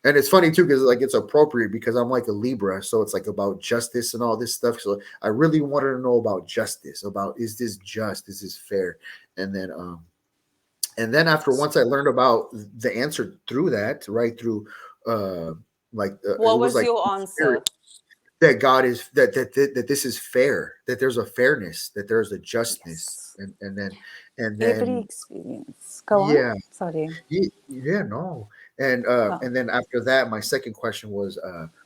And it's funny too, because like it's appropriate because I'm like a Libra, so it's like about justice and all this stuff. So I really wanted to know about justice, about is this just, is this fair? And then after once I learned about the answer through that, right through it What was was like your answer? that God is that this is fair, that there's a fairness, that there's a justness, Yes. and Every then experience. Go on. yeah, Sorry. yeah, no, Go. and then after that, my second question was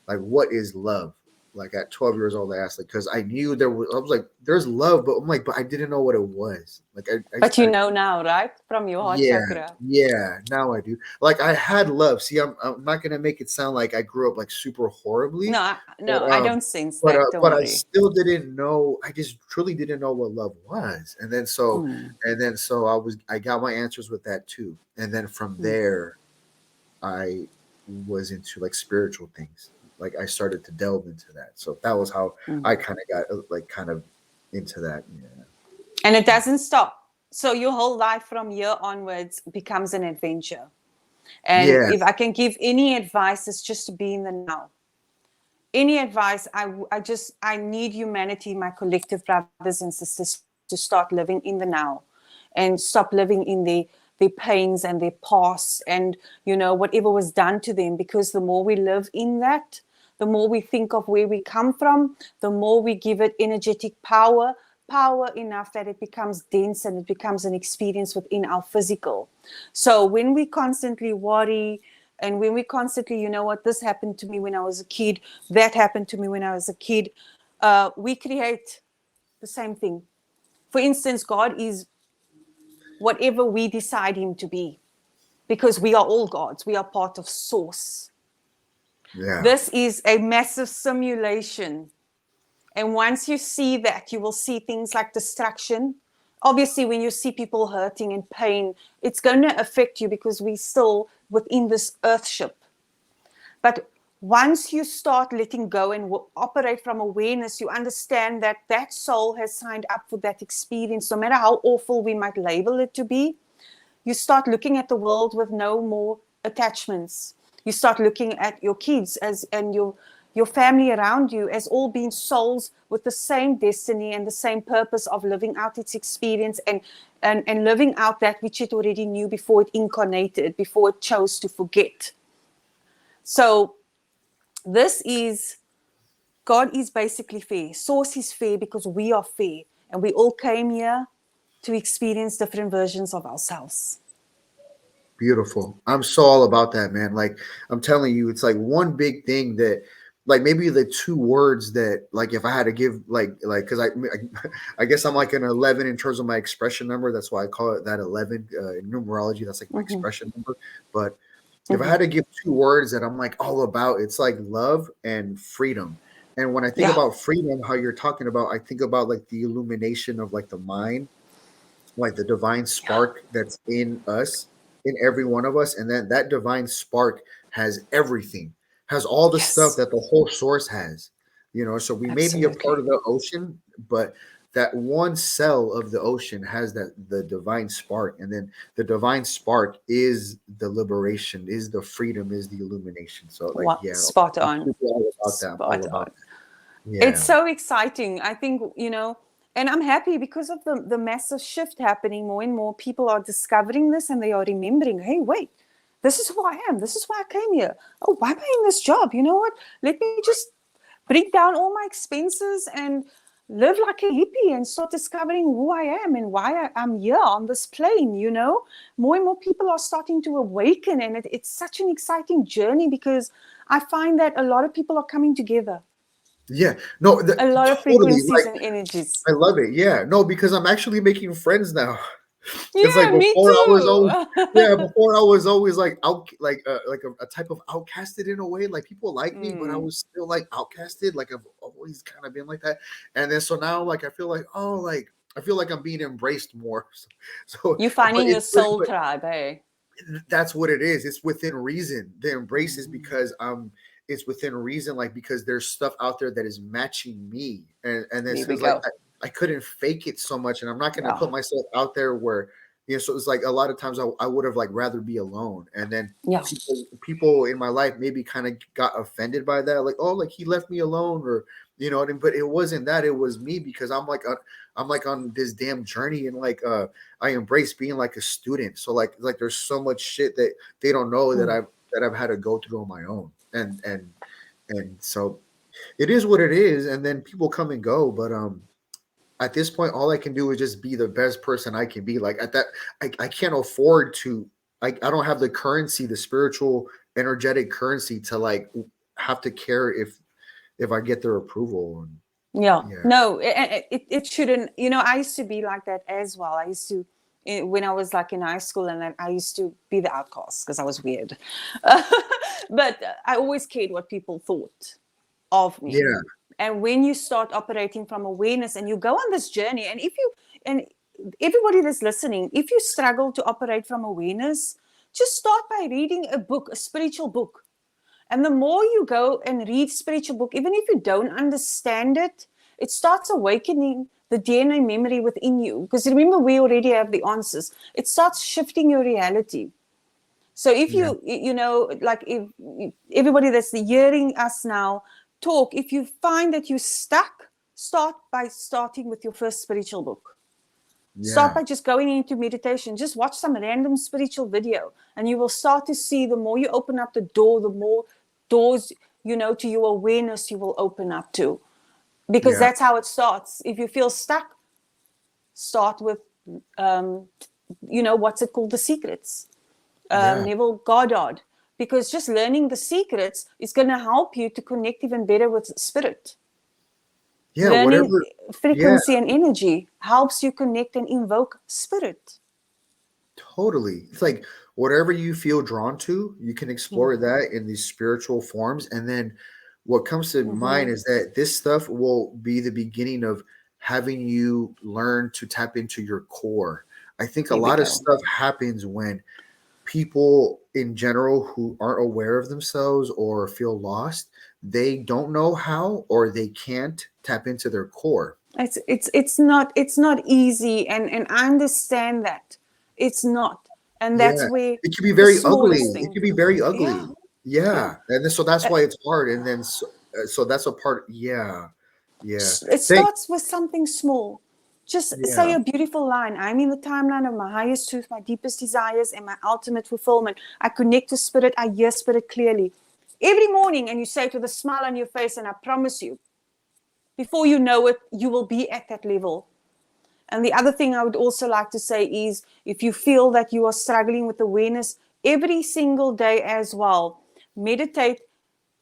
like, what is love? Like at 12 years old, I asked, like, because I knew there was, I was like, there's love, but I'm like, but I didn't know what it was. Like But you know now, right? From your heart yeah, chakra. yeah. Now I do. Like I had love. See, I'm not gonna make it sound like I grew up like super horribly, but No, I don't sense that. Don't but I worry. still didn't know. I just truly didn't know what love was. And then so I got my answers with that too. And then from there, I was into like spiritual things. Like I started to delve into that. So that was how I kind of got like kind of into that. Yeah. And it doesn't stop. So your whole life from here onwards becomes an adventure. And Yeah. if I can give any advice, it's just to be in the now. Any advice, I need humanity, my collective brothers and sisters, to start living in the now and stop living in their pains and their past and, whatever was done to them. Because the more we live in that, the more we think of where we come from, the more we give it energetic power enough that it becomes dense and it becomes an experience within our physical. So when we constantly worry and when we constantly, this happened to me when I was a kid, that happened to me when I was a kid, we create the same thing. For instance, God is whatever we decide him to be, because we are all gods. We are part of source. Yeah. This is a massive simulation. And once you see that, you will see things like destruction. Obviously, when you see people hurting and pain, it's going to affect you because we're still within this earthship. But once you start letting go and operate from awareness, you understand that that soul has signed up for that experience, no matter how awful we might label it to be. You start looking at the world with no more attachments. You start looking at your kids and your family around you as all being souls with the same destiny and the same purpose of living out its experience and living out that which it already knew before it incarnated, before it chose to forget. So God is basically fair. Source is fair because we are fair. And we all came here to experience different versions of ourselves. Beautiful. I'm so all about that, man. Like I'm telling you, it's like one big thing that, like maybe the two words that, like if I had to give, because I guess I'm like an 11 in terms of my expression number. That's why I call it that 11 in numerology. That's like my expression number. But if I had to give two words that I'm like all about, it's like love and freedom. And when I think about freedom, how you're talking about, I think about like the illumination of like the mind, like the divine spark that's in us, in every one of us. And then that divine spark has everything, has all the stuff that the whole source has, so we may be a part of the ocean, but that one cell of the ocean has the divine spark. And then the divine spark is the liberation, is the freedom, is the illumination. So like, yeah, spot on. All about that. All about that. Yeah. It's so exciting. I think, and I'm happy because of the massive shift happening. More and more people are discovering this and they are remembering, hey, wait, this is who I am. This is why I came here. Oh, why am I in this job? You know what? Let me just bring down all my expenses and live like a hippie and start discovering who I am and why I'm here on this plane. More and more people are starting to awaken, and it's such an exciting journey because I find that a lot of people are coming together. Yeah, no, a lot of frequencies and energies. I love it. Yeah, no, because I'm actually making friends now. It's like Yeah, me before I was always, yeah, too. before I was always like out, like a type of outcasted in a way. Like people like me, but I Mm. was still like outcasted. Like I've always kind of been like that. And then so now, like I feel like, oh, like I feel like I'm being embraced more. So You're but finding your it's good, soul but tribe, eh? that's what it is. It's within reason. The embrace is Mm. because it's within reason, like because there's stuff out there that is matching me. And There this we is like go. I couldn't fake it so much, and I'm not gonna Yeah. put myself out there where so it's like a lot of times I would have like rather be alone. And then Yeah. people in my life maybe kind of got offended by that, like, oh, like he left me alone, or you know what I mean? But it wasn't that, it was me, because I'm like on this damn journey, and like I embrace being like a student. So like there's so much shit that they don't know that Mm. I've had to go through on my own. And so it is what it is, and then people come and go. But at this point, all I can do is just be the best person I can be. Like at that, I can't afford to. I don't have the currency, the spiritual, energetic currency to like have to care if I get their approval. And Yeah. yeah, No, it shouldn't. You know, I used to be like that as well. I used to, when I was like in high school, and I used to be the outcast because I was weird. But I always cared what people thought of me. yeah, And when you start operating from awareness and you go on this journey, and everybody that's listening, if you struggle to operate from awareness, just start by reading a book, a spiritual book. And the more you go and read spiritual book, even if you don't understand it, it starts awakening the DNA memory within you. Because remember, we already have the answers. It starts shifting your reality. So if yeah, you know, like if everybody that's hearing us now talk, if you find that you're stuck, start by starting with your first spiritual book. Start yeah, by just going into meditation. Just watch some random spiritual video, and you will start to see the more you open up the door, the more doors, you know, to your awareness you will open up to. Because yeah, that's how it starts. If you feel stuck, start with, you know, what's it called? The secrets. yeah, Neville Goddard. Because just learning the secrets is going to help you to connect even better with spirit. yeah. Learning Whatever. Yeah, frequency and energy helps you connect and invoke spirit. totally. It's like whatever you feel drawn to, you can explore Mm-hmm. that in these spiritual forms. And then what comes to mind is that this stuff will be the beginning of having you learn to tap into your core. I think a Here we lot of go. stuff happens when people in general who aren't aware of themselves or feel lost, they don't know how, or they can't tap into their core. It's not easy, and I understand that it's not, and that's Yeah, where it can be the very ugly. smallest It thing. can be very Yeah, ugly. yeah. Yeah, and then, so that's Uh, why it's hard. And then so that's a part. Yeah, yeah. It Thank. starts with something small. Just say Yeah, a beautiful line. I'm in the timeline of my highest truth, my deepest desires, and my ultimate fulfillment. I connect to spirit. I hear spirit clearly every morning, and you say it with a smile on your face. And I promise you, before you know it, you will be at that level. And the other thing I would also like to say is, if you feel that you are struggling with awareness, every single day as well, meditate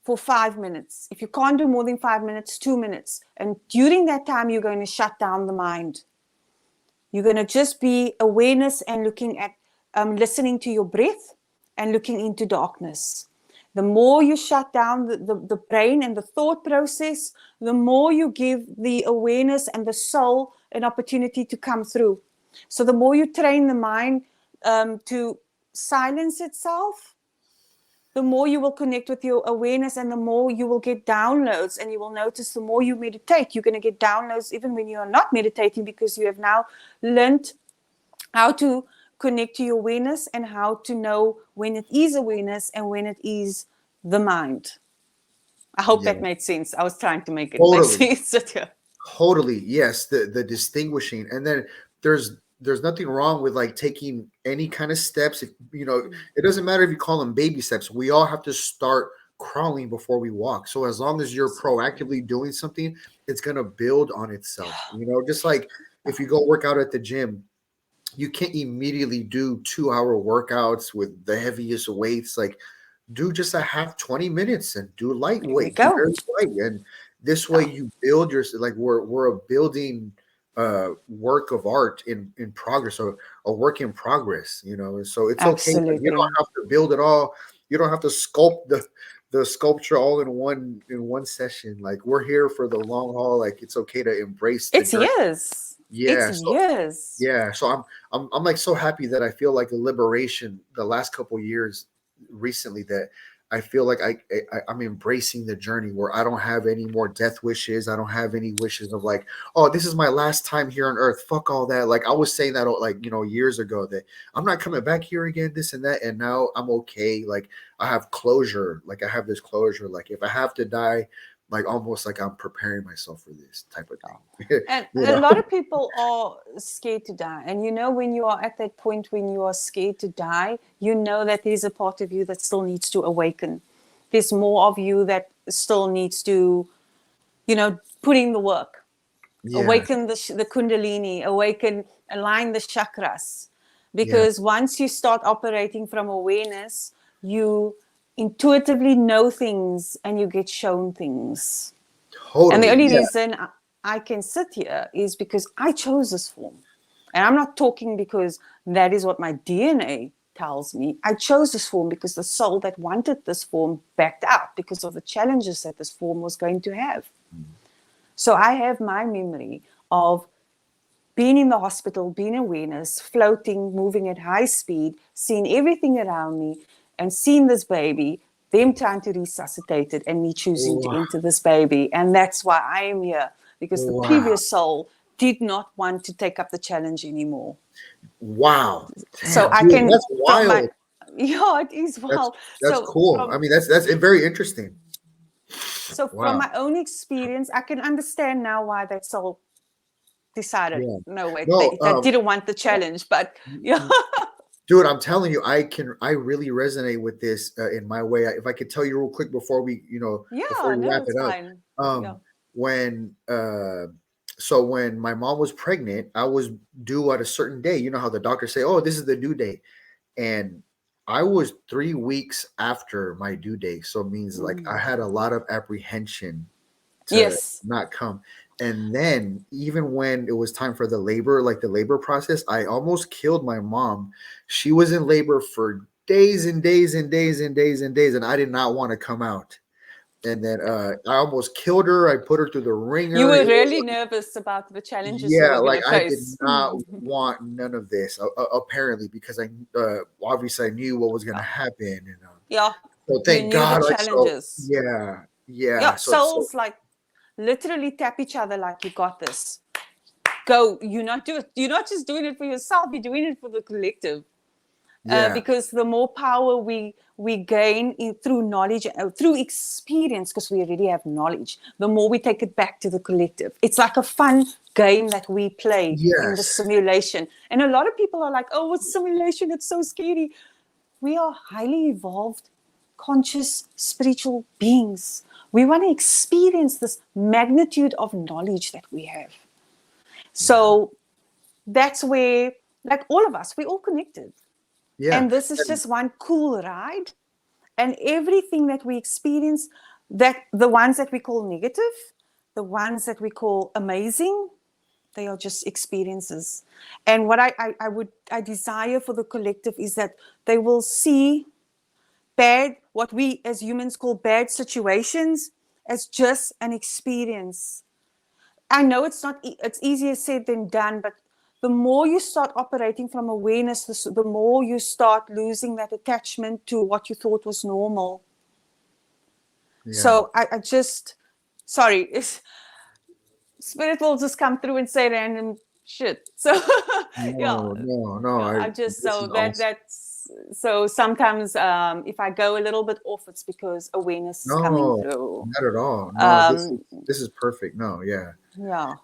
for 5 minutes. If you can't do more than 5 minutes, 2 minutes. And during that time, you're going to shut down the mind. You're going to just be awareness and looking at, listening to your breath and looking into darkness. The more you shut down the brain and the thought process, the more you give the awareness and the soul an opportunity to come through. So the more you train the mind to silence itself, the more you will connect with your awareness, and the more you will get downloads. And you will notice the more you meditate, you're going to get downloads even when you are not meditating, because you have now learned how to connect to your awareness and how to know when it is awareness and when it is the mind. I hope yeah. that made sense. I was trying to make it make Totally, sense. Yeah. totally. Yes, the distinguishing, and then there's nothing wrong with like taking any kind of steps. If it doesn't matter if you call them baby steps. We all have to start crawling before we walk. So as long as you're proactively doing something, it's gonna build on itself. Just like if you go work out at the gym, you can't immediately do 2-hour workouts with the heaviest weights. Like, do just a half 20 minutes and do There we lightweight, do go. very light. And this way Yeah. you build your, like we're a building work of art in progress, or a work in progress, you know. And so it's okay. Like, you Absolutely. don't have to build it all. You don't have to sculpt the sculpture all in one session. Like, we're here for the long haul. Like, it's okay to embrace the It's journey. years. Yeah. It's So years. yeah. So I'm like so happy that I feel like a liberation the last couple years recently, that I feel like I'm embracing the journey, where I don't have any more death wishes. I don't have any wishes of like, oh, this is my last time here on earth. Fuck all that. Like, I was saying that, like, you know, years ago, that I'm not coming back here again, this and that. And now I'm okay. Like, I have closure. Like, I have this closure. Like, if I have to die, like, almost like I'm preparing myself for this type of thing. And You a know? lot of people are scared to die. And you know, when you are at that point when you are scared to die, you know that there's a part of you that still needs to awaken. There's more of you that still needs to, you know, put in the work, Yeah. awaken the Kundalini, align the chakras. Yeah. Because once you start operating from awareness, you intuitively know things and you get shown things. Totally. And the only Yeah. reason I can sit here is because I chose this form. And I'm not talking because that is what my DNA tells me. I chose this form because the soul that wanted this form backed out because of the challenges that this form was going to have. So I have my memory of being in the hospital, being awareness, floating, moving at high speed, seeing everything around me, and seeing this baby, them trying to resuscitate it, and me choosing to Wow. enter this baby. And that's why I am here, because the Wow. previous soul did not want to take up the challenge anymore. Wow. Damn, So I dude, can, that's from my, wild. yeah, it is wild. That's So cool. I mean, that's very interesting. so from Wow. my own experience, I can understand now why that soul decided, Yeah. no, wait, No, they didn't want the challenge, but yeah. dude, I'm telling you, I really resonate with this in my way. If I could tell you real quick before we, before Yeah, we no, wrap it's it up, fine. Yeah. when so when my mom was pregnant, I was due at a certain day. You know how the doctors say, "Oh, this is the due date," and I was 3 weeks after my due date, so it means like I had a lot of apprehension to Yes. not come. And then even when it was time for the labor, like the labor process, I almost killed my mom. She was in labor for days and days and days and days and days, and I did not want to come out. And then I almost killed her. I put her through the You ringer. were It was really like, nervous about the challenges you yeah, were going like to I did face. not want none of this. Apparently, because I obviously I knew what was going to happen. And Yeah. so You thank knew the God. Like, so challenges. yeah, yeah. Yeah. So Souls like literally tap each other like, you got this. Go. You're not just doing it for yourself, you're doing it for the collective. yeah, Because the more power we gain through knowledge, through experience, because we already have knowledge, the more we take it back to the collective. It's like a fun game that we play in the yes, simulation. And a lot of people are like, oh, it's simulation, it's so scary. We are highly evolved, conscious, spiritual beings. We want to experience this magnitude of knowledge that we have. So that's where, like all of us, we're all connected. yeah. And this is just one cool ride. And everything that we experience, that the ones that we call negative, the ones that we call amazing, they are just experiences. And what I desire for the collective is that they will see bad, what we as humans call bad situations, as just an experience. I know it's easier said than done, but the more you start operating from awareness, the more you start losing that attachment to what you thought was normal. Yeah. So I just, sorry, spirit will just come through and say random shit. So yeah, No. I just, This so is awesome. that's, so sometimes if I go a little bit off, it's because awareness is coming No, through. not at all. No, Um, this is perfect. No, yeah. yeah.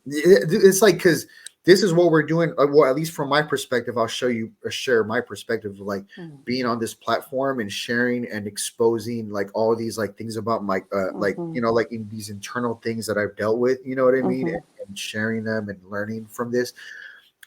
It's like, because this is what we're doing. Well, at least from my perspective, I'll share my perspective of like being on this platform and sharing and exposing like all these like things about my like like in these internal things that I've dealt with. You know what I mean? And sharing them and learning from this.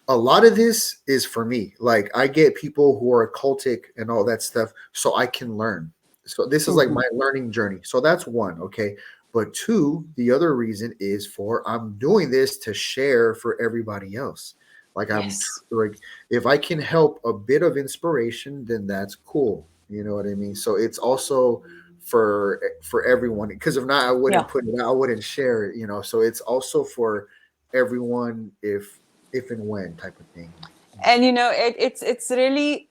A lot of this is for me. Like, I get people who are occultic and all that stuff, so I can learn. So this is like my learning journey. So that's one. Okay. But two, the other reason is for I'm doing this to share for everybody else. Like Yes. like if I can help a bit of inspiration, then that's cool. You know what I mean? So it's also for everyone, because if not, I Yeah. wouldn't put it out, I wouldn't share it, you know. So it's also for everyone, if and when type of thing. And it's really,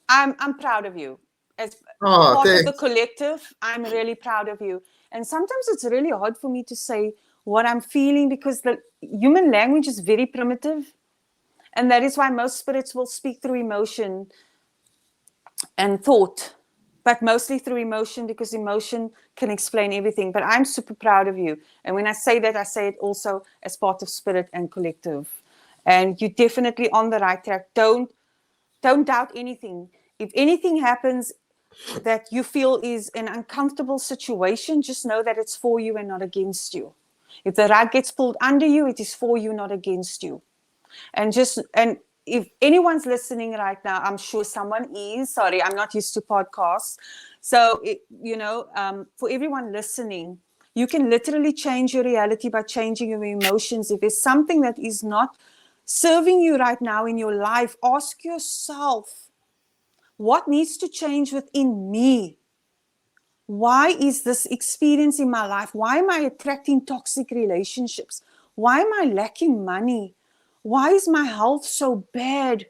I'm proud of you. As Oh, part of the thanks. collective, I'm really proud of you. And sometimes it's really hard for me to say what I'm feeling, because the human language is very primitive. And that is why most spirits will speak through emotion and thought, but mostly through emotion, because emotion can explain everything. But I'm super proud of you. And when I say that, I say it also as part of spirit and collective. And you're definitely on the right track. Don't doubt anything. If anything happens that you feel is an uncomfortable situation, just know that it's for you and not against you. If the rug gets pulled under you, it is for you, not against you. And if anyone's listening right now, I'm sure someone is. Sorry, I'm not used to podcasts. So for everyone listening, you can literally change your reality by changing your emotions. If there's something that is not serving you right now in your life, ask yourself, what needs to change within me? Why is this experience in my life? Why am I attracting toxic relationships? Why am I lacking money? Why is my health so bad?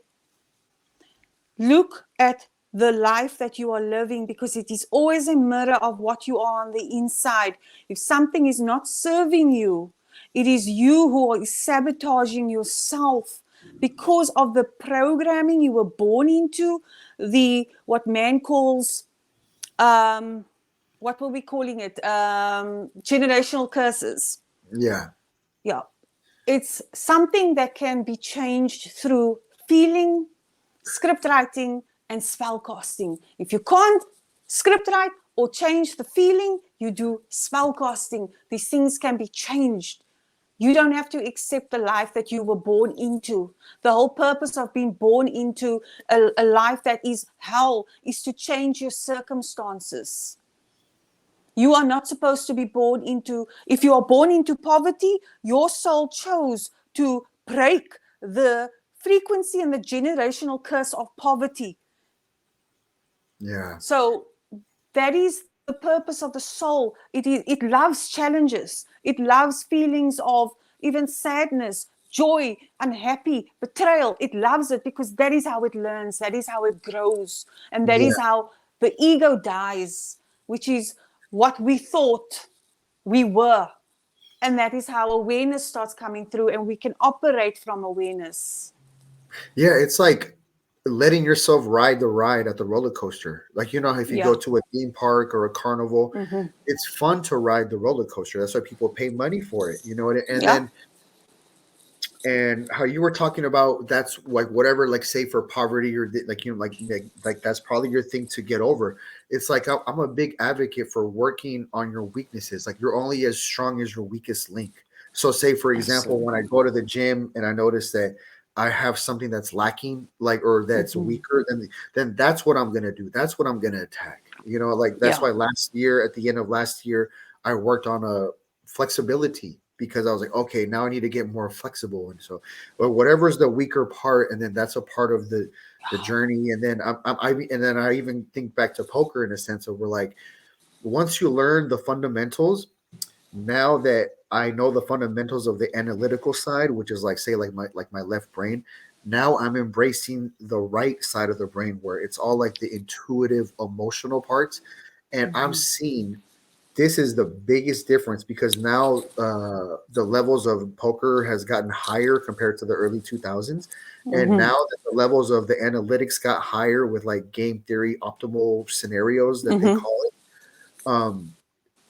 Look at the life that you are living, because it is always a mirror of what you are on the inside. If something is not serving you, it is you who are sabotaging yourself because of the programming you were born into, what man calls, what were we calling it? Generational curses. Yeah. Yeah. It's something that can be changed through feeling, script writing, and spell casting. If you can't script write or change the feeling, you do spell casting. These things can be changed. You don't have to accept the life that you were born into. The whole purpose of being born into a life that is hell is to change your circumstances. You are not supposed to be born into, if you are born into poverty, your soul chose to break the frequency and the generational curse of poverty. Yeah. So that is the purpose of the soul. It loves challenges. It loves feelings of even sadness, joy, unhappy, betrayal. It loves it because that is how it learns. That is how it grows. And that Yeah. is how the ego dies, which is what we thought we were. And that is how awareness starts coming through, and we can operate from awareness. Yeah, it's like letting yourself ride the ride at the roller coaster. Like, you know, if you go Yeah. to a theme park or a carnival, Mm-hmm. it's fun to ride the roller coaster. That's why people pay money for it, you know. And Yeah. then, and how you were talking about, that's like whatever, like say for poverty or like, you know, like that's probably your thing to get over. It's like I'm a big advocate for working on your weaknesses. Like, you're only as strong as your weakest link. So say for example, when I Absolutely. go to the gym and I notice that I have something that's lacking, like, or that's Mm-hmm. weaker, then that's what I'm gonna do. That's what I'm gonna attack. You know, like that's Yeah. why last year, at the end of last year, I worked on a flexibility, because I was like, okay, now I need to get more flexible. And so, but whatever is the weaker part, and then that's a part of the journey. And then and then I even think back to poker in a sense of, we're like, once you learn the fundamentals, now that I know the fundamentals of the analytical side, which is like, say, like my left brain, now I'm embracing the right side of the brain, where it's all like the intuitive, emotional parts, and I'm Mm-hmm. seeing this is the biggest difference, because now the levels of poker has gotten higher compared to the early 2000s, and Mm-hmm. now that the levels of the analytics got higher with like game theory optimal scenarios that they Mm-hmm. call it, um,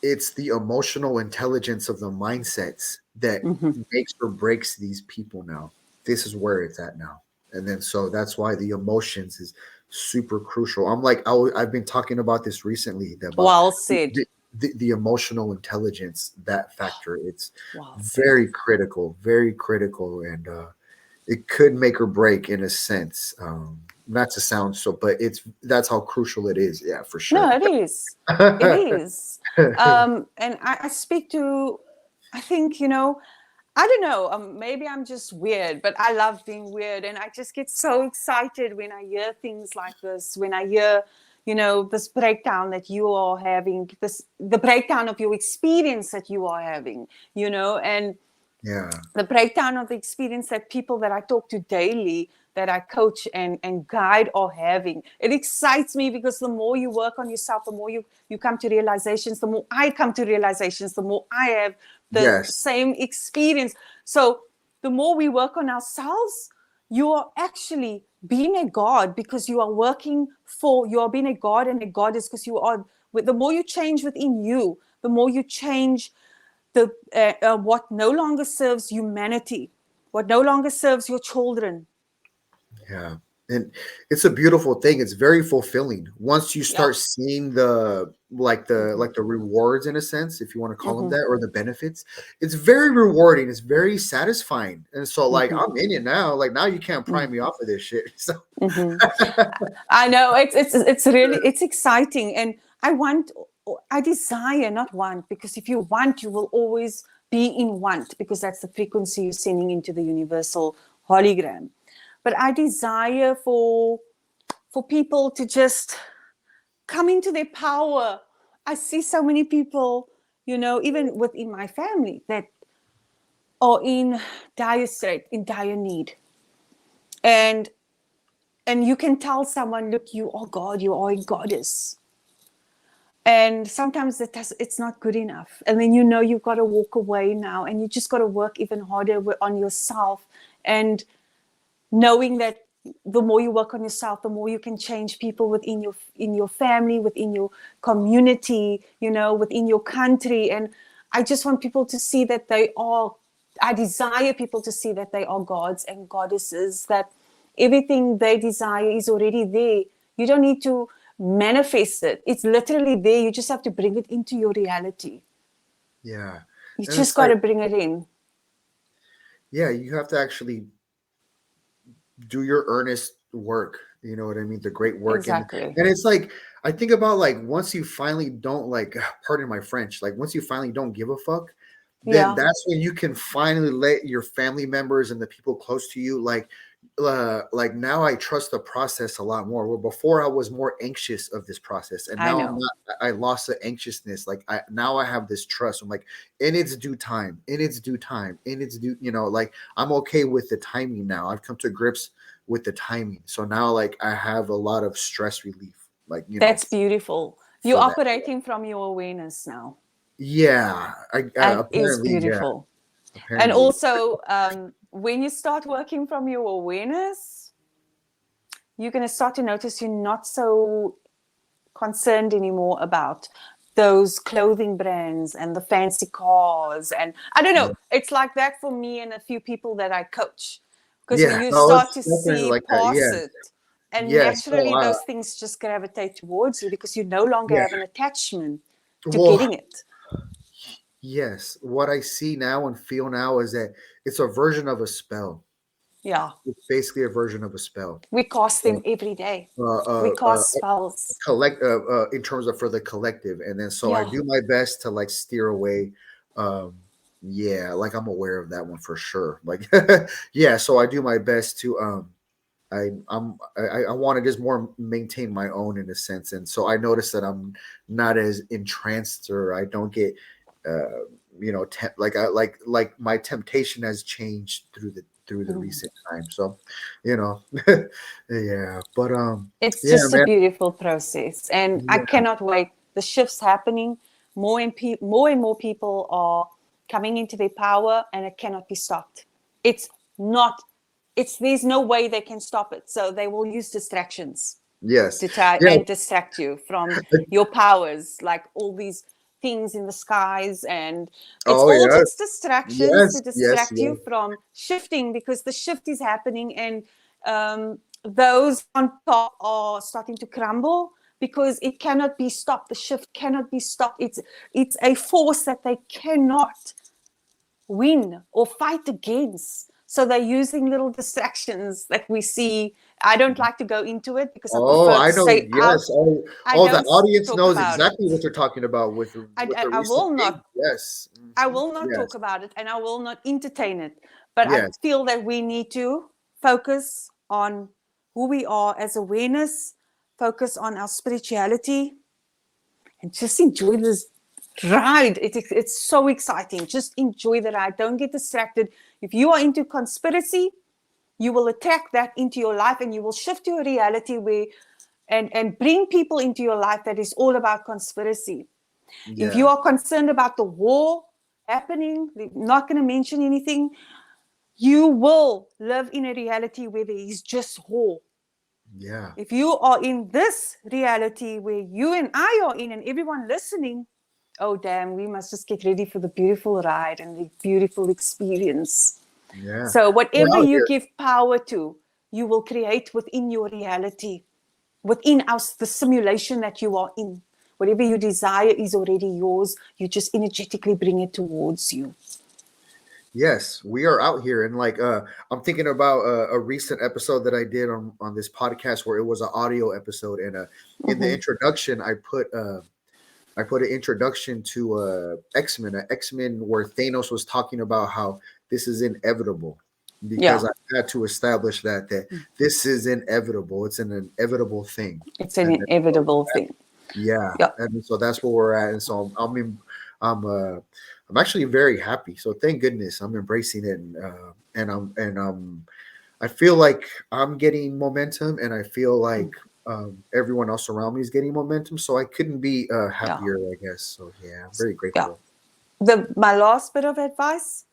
it's the emotional intelligence of the mindsets that Mm-hmm. makes or breaks these people now. This is where it's at now. And then so that's why the emotions is super crucial. I'm like, I've been talking about this recently, about Well said. the emotional intelligence, that factor. It's Well said. very critical, and it could make or break in a sense. not to sound so, but that's how crucial it is. Yeah, for No, sure. it is. It is. And I speak to, I think, I don't know, maybe I'm just weird, but I love being weird. And I just get so excited when I hear things like this, when I hear, this breakdown that you are having, the breakdown of your experience that you are having, and Yeah. the breakdown of the experience that people that I talk to daily, that I coach and guide are having. It excites me because the more you work on yourself, the more you come to realizations, the more I come to realizations, the more I have the Yes. same experience. So the more we work on ourselves, you are actually being a God, because you are being a God and a goddess, because the more you change within you, the more you change what no longer serves humanity, what no longer serves your children. Yeah. And it's a beautiful thing. It's very fulfilling once you Yeah. start seeing the rewards, in a sense, if you want to call them that, or the benefits. It's very rewarding. It's very satisfying. And so like I'm in it now. Like now you can't pry me off of this shit. So I know it's really, it's exciting. And I desire, not want, because if you want, you will always be in want, because that's the frequency you're sending into the universal hologram. But I desire for people to just come into their power. I see so many people, even within my family, that are in dire strait, in dire need. And you can tell someone, look, you are God, you are a goddess. And sometimes it's not good enough. And then you've got to walk away now, and you just got to work even harder on yourself, and knowing that the more you work on yourself, the more you can change people within your family, within your community, within your country. And I just want people to see that I desire people to see that they are gods and goddesses, that everything they desire is already there. You don't need to manifest it. It's literally there. You just have to bring it into your reality. yeah. You And just it's got like, to bring it in. yeah, you have to actually do your earnest work, you know what I mean, the great work. Exactly. And it's like I think about, like, once you finally don't, like, pardon my French, like once you finally don't give a fuck, then Yeah. that's when you can finally let your family members and the people close to you, like now I trust the process a lot more, where before I was more anxious of this process, and I now know. I lost the anxiousness. Like now I have this trust. I'm like, in its due time, in its due time, in its due, like I'm okay with the timing now. I've come to grips with the timing. So now, like, I have a lot of stress relief, like, That's beautiful. You're for that. operating from your awareness now. Yeah. That is Apparently, yeah. beautiful. And Apparently. also, when you start working from your awareness, you're going to start to notice you're not so concerned anymore about those clothing brands and the fancy cars. And I don't know, it's like that for me and a few people that I coach. Because when Yeah. you No, start it's to definitely see like that. past Yeah. it, and Yes. naturally those things just gravitate towards you, because you no longer Yeah. have an attachment to Well, getting it. yes. What I see now and feel now is that it's a version of a spell. Yeah. It's basically a version of a spell. We cast them every day. We cast spells. In terms of for the collective, and then so I Yeah. do my best to, like, steer away. Yeah, like I'm aware of that one for sure. Like, yeah, so I do my best to I want to just more maintain my own, in a sense, and so I notice that I'm not as entranced, or I don't get like my temptation has changed through the recent time. So, yeah, but It's yeah, just a man. beautiful process. And I Yeah. cannot wait. The shift's happening. More and more people are coming into their power, and it cannot be stopped. There's no way they can stop it. So they will use distractions Yes. to try Yeah. and distract you from your powers, like all these things in the skies. And it's Oh all yeah. just distractions to Yes. Yes. distract you Yes. from shifting, because the shift is happening. And those on top are starting to crumble, because it cannot be stopped. The shift cannot be stopped. It's a force that they cannot win or fight against. So they're using little distractions that we see. I don't like to go into it because I Oh, prefer I to know. stay out. Yes. Oh, I oh, the don't audience talk knows about it. exactly what you're talking about with the I recent will game. not. Yes. I will not Yes. talk about it, and I will not entertain it. But I Yes. feel that we need to focus on who we are as awareness, focus on our spirituality, and just enjoy this ride. It's so exciting. Just enjoy the ride. Don't get distracted. If you are into conspiracy, you will attract that into your life, and you will shift your reality where and bring people into your life that is all about conspiracy. If you Yeah. are concerned about the war happening, not going to mention anything, you will live in a reality where there is just war. Yeah. If you are in this reality where you and I are in, and everyone listening, oh damn, we must just get ready for the beautiful ride and the beautiful experience. Yeah. So We're whatever out you here. give power to, you will create within your reality, within the simulation that you are in. Whatever you desire is already yours. You just energetically bring it towards you. Yes, we are out here, and like I'm thinking about a recent episode that I did on this podcast where it was an audio episode, and in the introduction I put an introduction to X-Men where Thanos was talking about how this is inevitable, because Yeah. I had to establish that this is inevitable. It's an inevitable thing. It's an And then, inevitable thing. yeah, Yeah. and so that's where we're at. And so I'm actually very happy. So thank goodness I'm embracing it, and I feel like I'm getting momentum, and I feel like everyone else around me is getting momentum. So I couldn't be happier, I guess. So yeah, I'm very Yeah. grateful. My last bit of advice,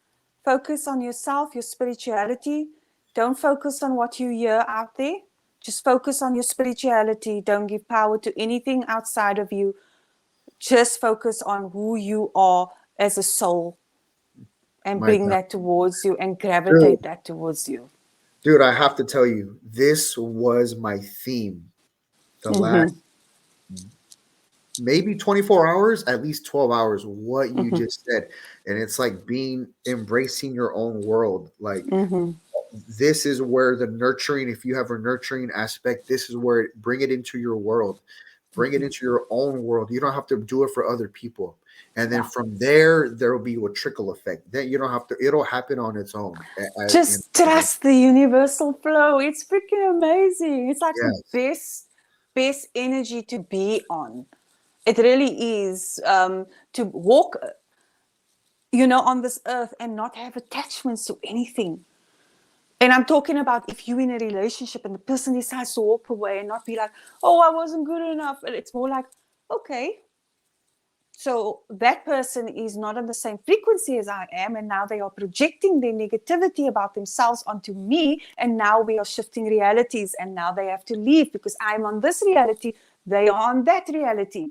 focus on yourself, your spirituality. Don't focus on what you hear out there. Just focus on your spirituality. Don't give power to anything outside of you. Just focus on who you are as a soul and My bring God. that towards you and gravitate Dude, that towards you. dude, I have to tell you, this was my theme the last maybe 24 hours, at least 12 hours, what you just said. And it's like embracing your own world. Like this is where the nurturing, if you have a nurturing aspect, this is where bring it into your world, bring it into your own world. You don't have to do it for other people. And then from there will be a trickle effect. Then you don't have to, it'll happen on its own. Just trust the universal flow. It's freaking amazing. It's like the Yes. best energy to be on. It really is, to walk, on this earth and not have attachments to anything. And I'm talking about if you're in a relationship and the person decides to walk away and not be like, oh, I wasn't good enough. And it's more like, okay, so that person is not on the same frequency as I am. And now they are projecting their negativity about themselves onto me. And now we are shifting realities. And now they have to leave because I'm on this reality. They are on that reality.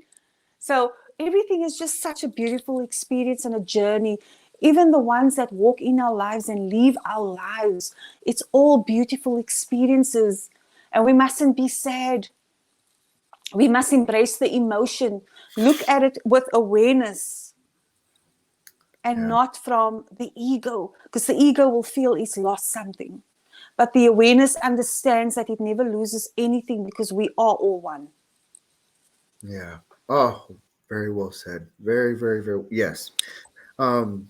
So everything is just such a beautiful experience and a journey. Even the ones that walk in our lives and leave our lives, it's all beautiful experiences. And we mustn't be sad. We must embrace the emotion. Look at it with awareness and not from the ego, because the ego will feel it's lost something. But the awareness understands that it never loses anything because we are all one. Yeah. Oh, very well said. Very, very, very. Yes. Um,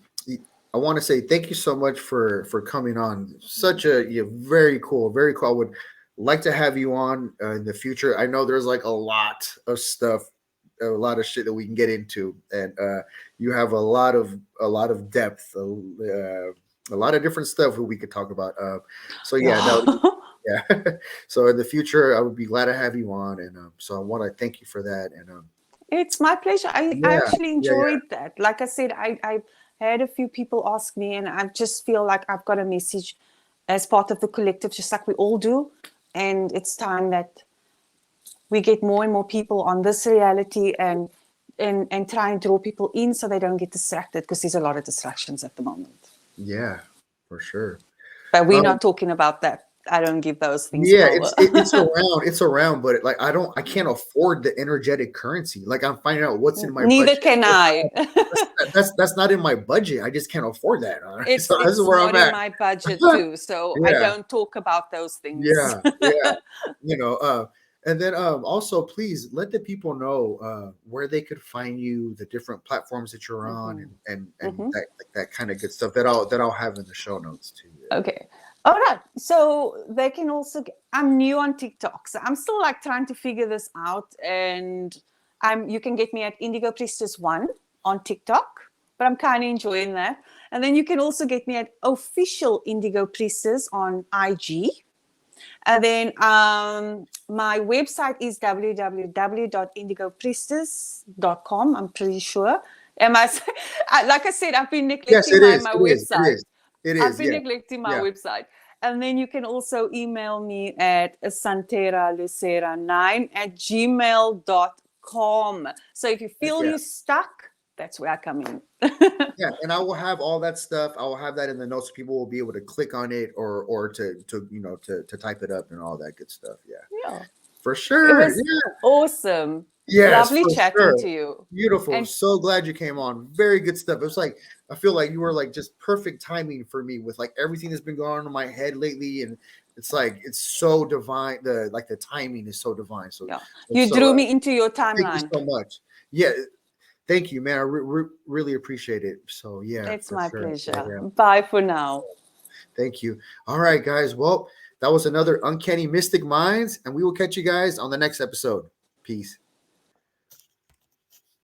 I want to say thank you so much for coming on. Such a very cool, very cool. I would like to have you on in the future. I know there's like a lot of stuff, a lot of shit that we can get into, and you have a lot of depth, a lot of different stuff that we could talk about. So yeah, yeah. So in the future, I would be glad to have you on, and so I want to thank you for that. And It's my pleasure. I yeah, actually yeah, enjoyed that. Like I said, I had a few people ask me, and I just feel like I've got a message as part of the collective, just like we all do. And it's time that we get more and more people on this reality and try and draw people in so they don't get distracted, because there's a lot of distractions at the moment. yeah, for sure. But we're not talking about that. I don't give those things Yeah, power. it's around, but like I can't afford the energetic currency. Like I'm finding out what's in my Neither budget. can I. That's not in my budget. I just can't afford that. All right? It's So this is where I'm not in at. my budget too, so I Yeah, don't talk about those things. yeah. You know, and then also please let the people know where they could find you, the different platforms that you're on, and Mhm. that kind of good stuff that I'll have in the show notes too. Yeah. Okay. All right. So they can also. I'm new on TikTok, so I'm still like trying to figure this out. And you can get me at Indigo Priestess 1 on TikTok, but I'm kind of enjoying that. And then you can also get me at Official Indigo Priestess on IG. And then my website is www.indigopriestess.com. I'm pretty sure. Like I said, I've been Yes, neglecting it is. my It is. It website. is. It I've is. been Yeah. neglecting my Yeah. website. And then you can also email me at santeralucera9@gmail.com. So if you feel Yeah. you're stuck, that's where I come in. Yeah, and I will have all that stuff. I will have that in the notes so people will be able to click on it or to type it up and all that good stuff. Yeah. Yeah. For It sure. was Yeah. awesome. Yes, Lovely for chatting sure. to you. Beautiful. And So glad you came on. Very good stuff. It was like I feel like you were like just perfect timing for me with like everything that's been going on in my head lately, and it's like it's so divine. The timing is so divine. So yeah, you so drew me into your thank you timeline. so much. Yeah, thank you, man. I really appreciate it. So yeah, It's for my sure. pleasure. Yeah. Bye for now. Thank you. All right, guys. Well, that was another Uncanny Mystic Minds, and we will catch you guys on the next episode. Peace.